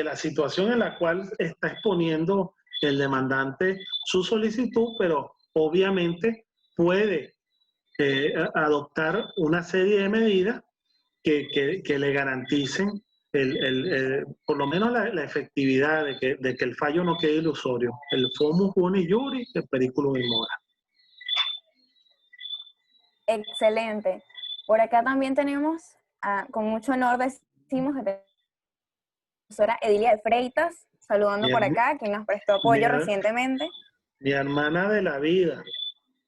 B: la situación en la cual está exponiendo el demandante su solicitud, pero obviamente puede adoptar una serie de medidas que le garanticen por lo menos la efectividad de que el fallo no quede ilusorio. El FOMUS Boni Iuri, el periculum in mora.
A: Excelente. Por acá también tenemos, con mucho honor decimos, a la profesora Edilia de Freitas, saludando por acá, quien nos prestó apoyo recientemente.
B: Mi hermana de la vida,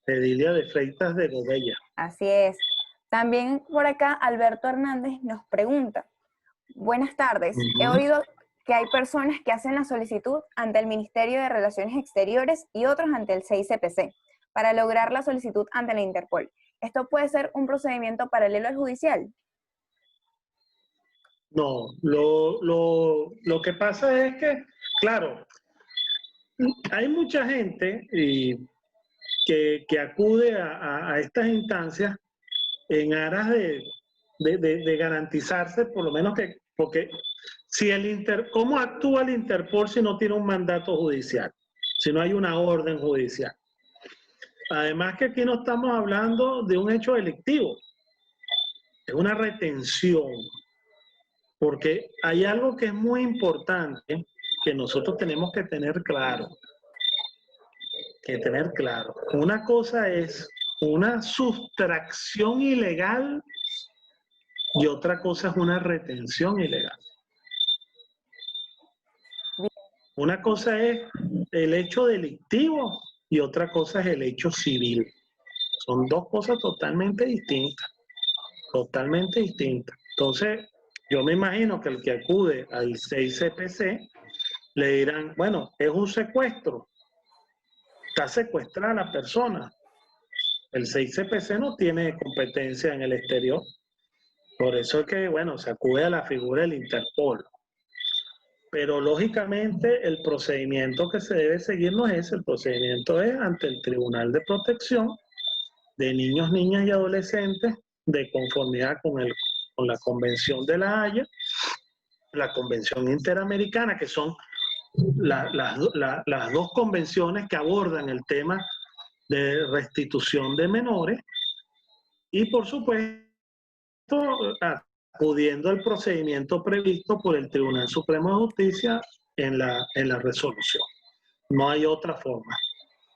B: Edilia de Freitas de Godella.
A: Así es. También por acá Alberto Hernández nos pregunta, buenas tardes, he oído que hay personas que hacen la solicitud ante el Ministerio de Relaciones Exteriores y otros ante el CICPC para lograr la solicitud ante la Interpol. ¿Esto puede ser un procedimiento paralelo al judicial?
B: No, lo que pasa es que, claro, hay mucha gente que acude a estas instancias en aras de garantizarse, por lo menos que, porque si ¿cómo actúa el Interpol si no tiene un mandato judicial? Si no hay una orden judicial. Además que aquí no estamos hablando de un hecho delictivo, es una retención, porque hay algo que es muy importante que nosotros tenemos que tener claro. Una cosa es una sustracción ilegal y otra cosa es una retención ilegal. Una cosa es el hecho delictivo y otra cosa es el hecho civil. Son dos cosas totalmente distintas. Totalmente distintas. Entonces, yo me imagino que el que acude al 6CPC le dirán, bueno, es un secuestro. Está secuestrada la persona. El 6CPC no tiene competencia en el exterior. Por eso es que, bueno, se acude a la figura del Interpol. Pero lógicamente el procedimiento que se debe seguir no es ese. El procedimiento es ante el Tribunal de Protección de Niños, Niñas y Adolescentes de conformidad con la Convención de la Haya, la Convención Interamericana, que son las dos convenciones que abordan el tema de restitución de menores, y por supuesto acudiendo al procedimiento previsto por el Tribunal Supremo de Justicia en la resolución. No hay otra forma.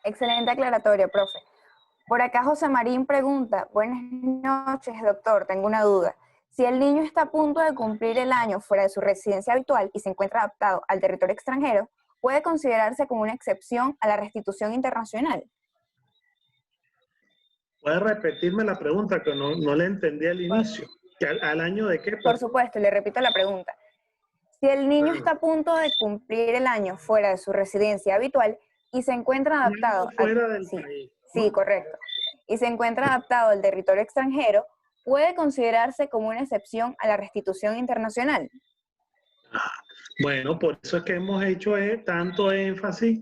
A: Excelente aclaratoria, profe. Por acá José Marín pregunta, buenas noches, doctor, tengo una duda. Si el niño está a punto de cumplir el año fuera de su residencia habitual y se encuentra adaptado al territorio extranjero, ¿puede considerarse como una excepción a la restitución internacional?
B: ¿Puede repetirme la pregunta que no le entendí al inicio? ¿Al año de qué?
A: Por supuesto, le repito la pregunta. Si el niño está a punto de cumplir el año fuera de su residencia habitual y se encuentra adaptado
B: fuera del país, ¿no?
A: Sí, correcto. Y se encuentra adaptado al territorio extranjero, ¿puede considerarse como una excepción a la restitución internacional?
B: Ah, bueno, por eso es que hemos hecho tanto énfasis,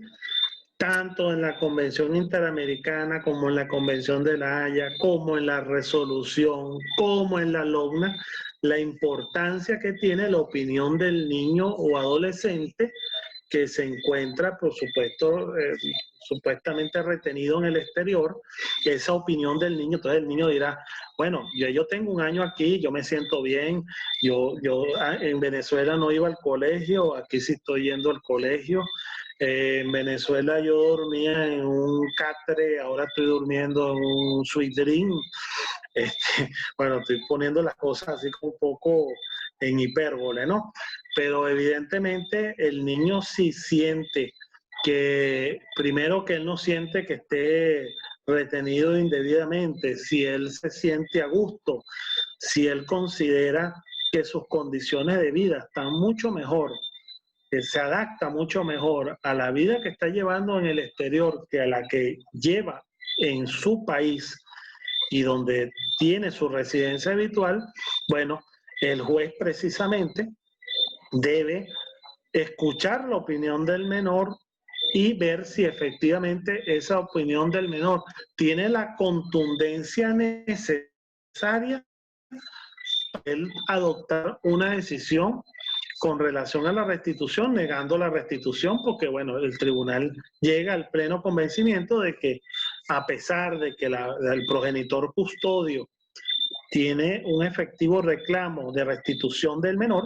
B: tanto en la Convención Interamericana como en la Convención de la Haya, como en la resolución, como en la LOGNA, la importancia que tiene la opinión del niño o adolescente que se encuentra, por supuesto, supuestamente retenido en el exterior, esa opinión del niño. Entonces el niño dirá, bueno, yo tengo un año aquí, yo me siento bien, yo en Venezuela no iba al colegio, aquí sí estoy yendo al colegio. En Venezuela yo dormía en un catre, ahora estoy durmiendo en un sweet dream. Bueno, estoy poniendo las cosas así como un poco en hipérbole, ¿no? Pero evidentemente el niño sí siente que, primero que él no siente que esté retenido indebidamente, si él se siente a gusto, si él considera que sus condiciones de vida están mucho mejor, que se adapta mucho mejor a la vida que está llevando en el exterior que a la que lleva en su país y donde tiene su residencia habitual, bueno, el juez precisamente debe escuchar la opinión del menor y ver si efectivamente esa opinión del menor tiene la contundencia necesaria para él adoptar una decisión con relación a la restitución, negando la restitución, porque bueno, el tribunal llega al pleno convencimiento de que a pesar de que el progenitor custodio tiene un efectivo reclamo de restitución del menor,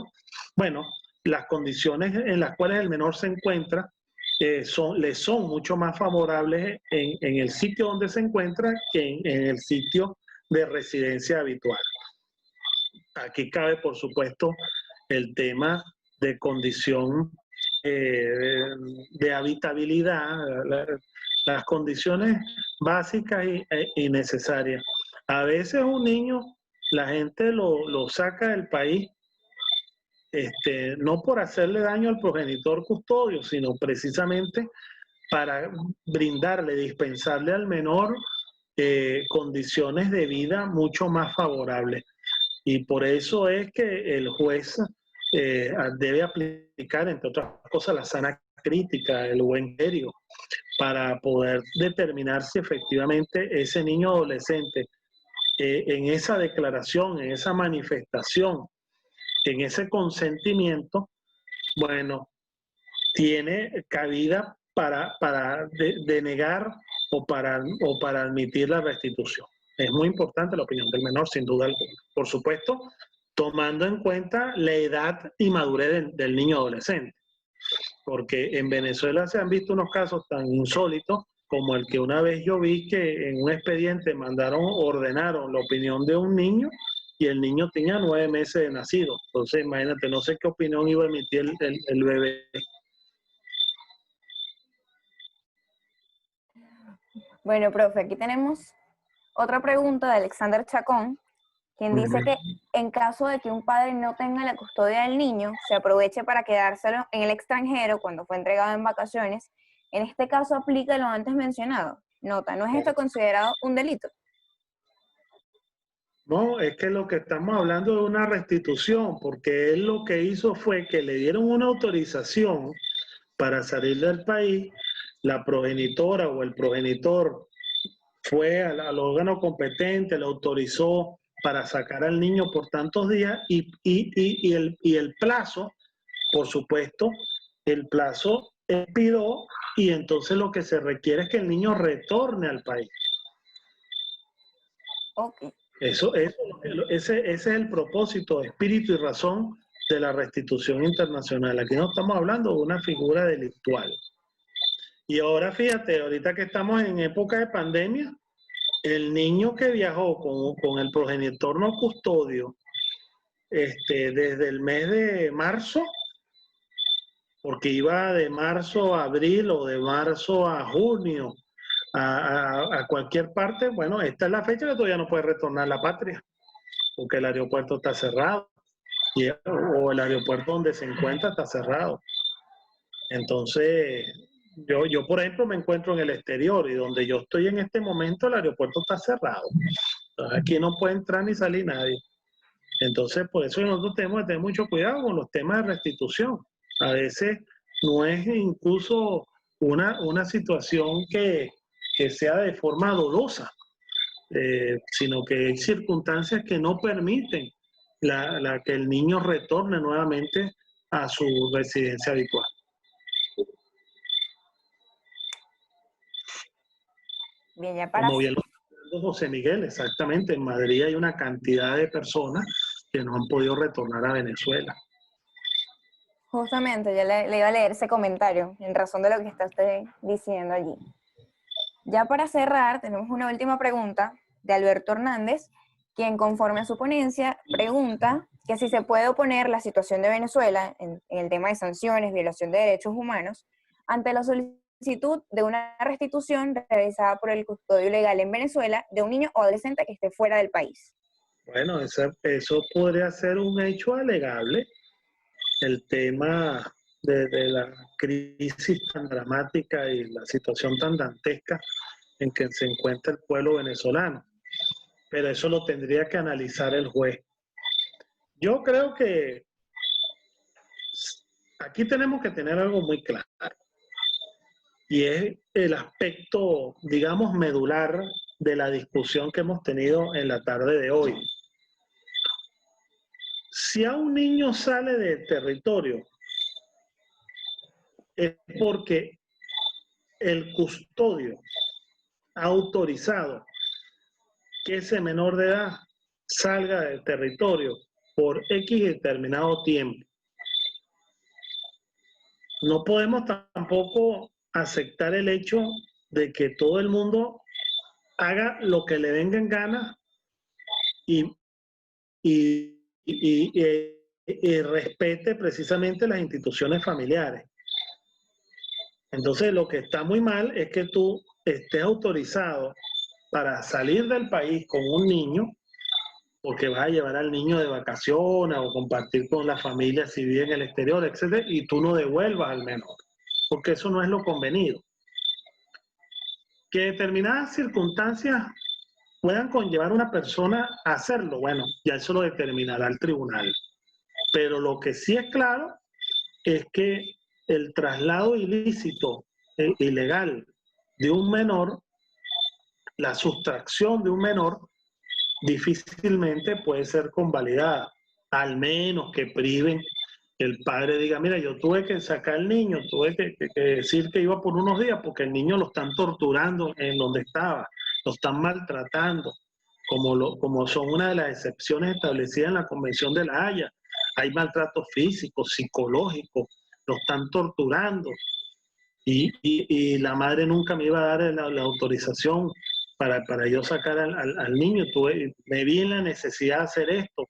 B: bueno, las condiciones en las cuales el menor se encuentra le son mucho más favorables en el sitio donde se encuentra que en el sitio de residencia habitual. Aquí cabe, por supuesto, el tema de condición de habitabilidad, las condiciones básicas y necesarias. A veces un niño, la gente lo saca del país, no por hacerle daño al progenitor custodio, sino precisamente para brindarle, dispensarle al menor condiciones de vida mucho más favorables. Y por eso es que el juez debe aplicar, entre otras cosas, la sana crítica, el buen criterio, para poder determinar si efectivamente ese niño adolescente en esa declaración, en esa manifestación, en ese consentimiento, bueno, tiene cabida para denegar o para admitir la restitución. Es muy importante la opinión del menor, sin duda alguna. Por supuesto, tomando en cuenta la edad y madurez del niño adolescente. Porque en Venezuela se han visto unos casos tan insólitos como el que una vez yo vi que en un expediente ordenaron la opinión de un niño y el niño tenía 9 meses de nacido. Entonces, imagínate, no sé qué opinión iba a emitir el bebé.
A: Bueno, profe, aquí tenemos otra pregunta de Alexander Chacón, quien dice que en caso de que un padre no tenga la custodia del niño, se aproveche para quedárselo en el extranjero cuando fue entregado en vacaciones. En este caso aplica lo antes mencionado. Nota, ¿no es esto considerado un delito?
B: No, es que lo que estamos hablando es una restitución, porque él lo que hizo fue que le dieron una autorización para salir del país, la progenitora o el progenitor fue al órgano competente, le autorizó para sacar al niño por tantos días y el plazo, por supuesto, el plazo expiró y entonces lo que se requiere es que el niño retorne al país.
A: Ok.
B: Ese es el propósito, espíritu y razón de la restitución internacional. Aquí no estamos hablando de una figura delictual. Y ahora fíjate, ahorita que estamos en época de pandemia, el niño que viajó con el progenitor no custodio desde el mes de marzo, porque iba de marzo a abril o de marzo a junio a cualquier parte, bueno, esta es la fecha que todavía no puede retornar a la patria, porque el aeropuerto está cerrado o el aeropuerto donde se encuentra está cerrado. Entonces, yo, por ejemplo, me encuentro en el exterior y donde yo estoy en este momento el aeropuerto está cerrado. Aquí no puede entrar ni salir nadie. Entonces, por eso nosotros tenemos que tener mucho cuidado con los temas de restitución. A veces no es incluso una situación que sea de forma dolosa, sino que hay circunstancias que no permiten que el niño retorne nuevamente a su residencia habitual.
A: Bien, ya para...
B: Como bien lo dijo José Miguel, exactamente, en Madrid hay una cantidad de personas que no han podido retornar a Venezuela.
A: Justamente, yo le iba a leer ese comentario en razón de lo que está usted diciendo allí. Ya para cerrar, tenemos una última pregunta de Alberto Hernández, quien conforme a su ponencia pregunta que si se puede oponer la situación de Venezuela en el tema de sanciones, violación de derechos humanos, ante la solicitud de una restitución realizada por el custodio legal en Venezuela de un niño o adolescente que esté fuera del país.
B: Bueno, eso podría ser un hecho alegable. El tema de la crisis tan dramática y la situación tan dantesca en que se encuentra el pueblo venezolano. Pero eso lo tendría que analizar el juez. Yo creo que aquí tenemos que tener algo muy claro, y es el aspecto, digamos, medular de la discusión que hemos tenido en la tarde de hoy. Si a un niño sale del territorio, es porque el custodio ha autorizado que ese menor de edad salga del territorio por X determinado tiempo. No podemos tampoco aceptar el hecho de que todo el mundo haga lo que le venga en gana y respete precisamente las instituciones familiares. Entonces, lo que está muy mal es que tú estés autorizado para salir del país con un niño, porque vas a llevar al niño de vacaciones o compartir con la familia si vive en el exterior, etc., y tú no devuelvas al menor, porque eso no es lo convenido. Que determinadas circunstancias puedan conllevar a una persona a hacerlo, bueno, ya eso lo determinará el tribunal. Pero lo que sí es claro es que el traslado ilícito e ilegal de un menor, la sustracción de un menor, difícilmente puede ser convalidada, al menos que priven, que el padre diga, mira, yo tuve que sacar al niño, tuve que decir que iba por unos días porque el niño lo están torturando en donde estaba, lo están maltratando, como son una de las excepciones establecidas en la Convención de La Haya. Hay maltrato físico, psicológico, lo están torturando. Y la madre nunca me iba a dar la autorización para yo sacar al niño. Me vi en la necesidad de hacer esto.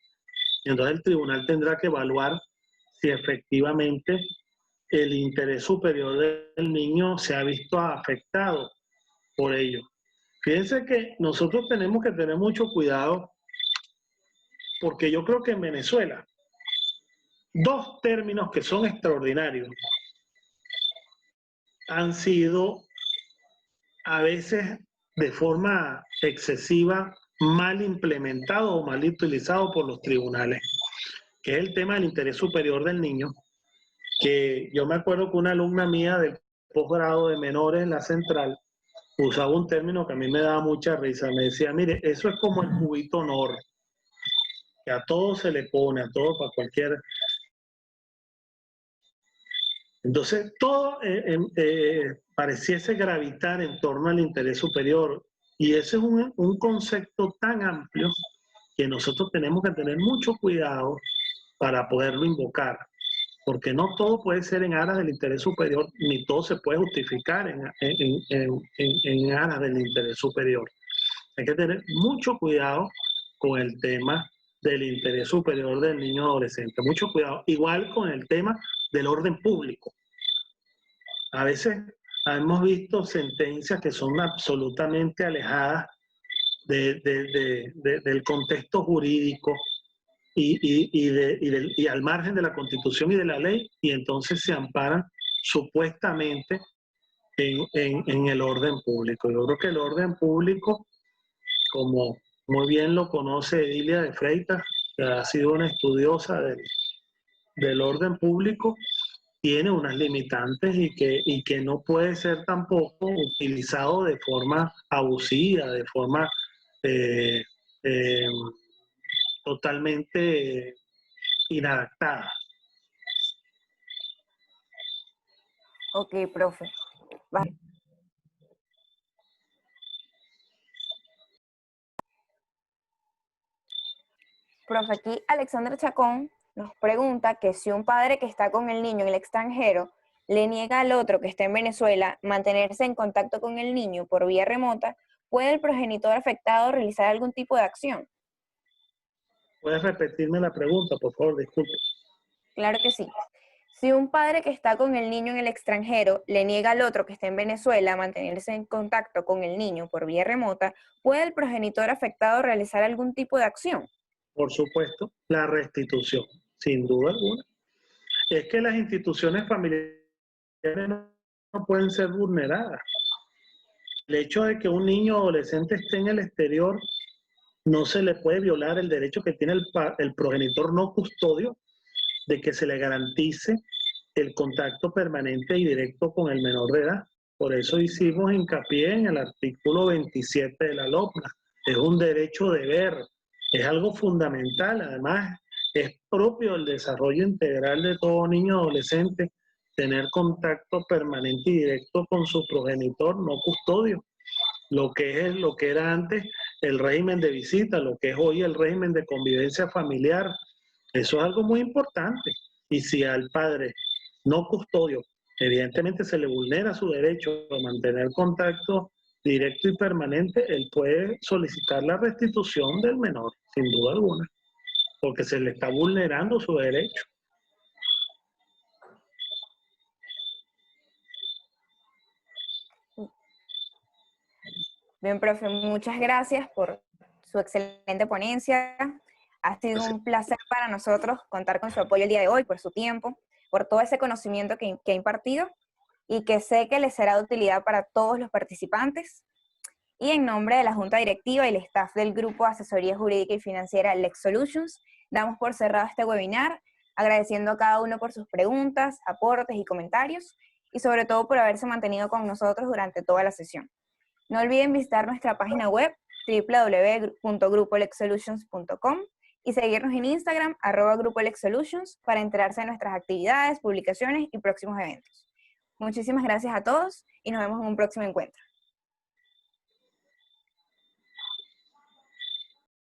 B: Y entonces el tribunal tendrá que evaluar si efectivamente el interés superior del niño se ha visto afectado por ello. Fíjense que nosotros tenemos que tener mucho cuidado, porque yo creo que en Venezuela, dos términos que son extraordinarios han sido a veces de forma excesiva mal implementado o mal utilizado por los tribunales, que es el tema del interés superior del niño, que yo me acuerdo que una alumna mía del posgrado de menores en la central usaba un término que a mí me daba mucha risa. Me decía, mire, eso es como el cubito honor, que a todo se le pone, a todo, para cualquier... Entonces, todo pareciese gravitar en torno al interés superior. Y ese es un concepto tan amplio que nosotros tenemos que tener mucho cuidado para poderlo invocar. Porque no todo puede ser en aras del interés superior, ni todo se puede justificar en aras del interés superior. Hay que tener mucho cuidado con el tema del interés superior del niño adolescente. Mucho cuidado. Igual con el tema del orden público. A veces hemos visto sentencias que son absolutamente alejadas del contexto jurídico y al margen de la Constitución y de la ley, y entonces se amparan supuestamente en el orden público. Yo creo que el orden público, como muy bien lo conoce Edilia de Freitas, que ha sido una estudiosa del orden público, tiene unas limitantes y que no puede ser tampoco utilizado de forma abusiva, de forma eh, eh, totalmente inadaptada.
A: Ok, profe. Va. Profe, aquí Alexandra Chacón nos pregunta que si un padre que está con el niño en el extranjero le niega al otro que está en Venezuela mantenerse en contacto con el niño por vía remota, ¿puede el progenitor afectado realizar algún tipo de acción?
B: ¿Puedes repetirme la pregunta, por favor? Disculpe.
A: Claro que sí. Si un padre que está con el niño en el extranjero le niega al otro que está en Venezuela mantenerse en contacto con el niño por vía remota, ¿puede el progenitor afectado realizar algún tipo de acción?
B: Por supuesto, la restitución, sin duda alguna. Es que las instituciones familiares no pueden ser vulneradas. El hecho de que un niño o adolescente esté en el exterior, no se le puede violar el derecho que tiene el progenitor no custodio de que se le garantice el contacto permanente y directo con el menor de edad. Por eso hicimos hincapié en el artículo 27 de la LOPNA. Es un derecho deber, es algo fundamental. Además, es propio del desarrollo integral de todo niño o adolescente tener contacto permanente y directo con su progenitor no custodio. Lo que era antes el régimen de visita, lo que es hoy el régimen de convivencia familiar. Eso es algo muy importante. Y si al padre no custodio, evidentemente se le vulnera su derecho a mantener contacto directo y permanente, él puede solicitar la restitución del menor, sin duda alguna, porque se le está vulnerando su derecho.
A: Bien, profe, muchas gracias por su excelente ponencia. Ha sido un placer para nosotros contar con su apoyo el día de hoy, por su tiempo, por todo ese conocimiento que ha impartido y que sé que les será de utilidad para todos los participantes. Y en nombre de la Junta Directiva y el staff del Grupo de Asesoría Jurídica y Financiera Lex Solutions, damos por cerrado este webinar, agradeciendo a cada uno por sus preguntas, aportes y comentarios, y sobre todo por haberse mantenido con nosotros durante toda la sesión. No olviden visitar nuestra página web www.grupolexsolutions.com y seguirnos en Instagram @grupolexsolutions para enterarse de nuestras actividades, publicaciones y próximos eventos. Muchísimas gracias a todos y nos vemos en un próximo encuentro.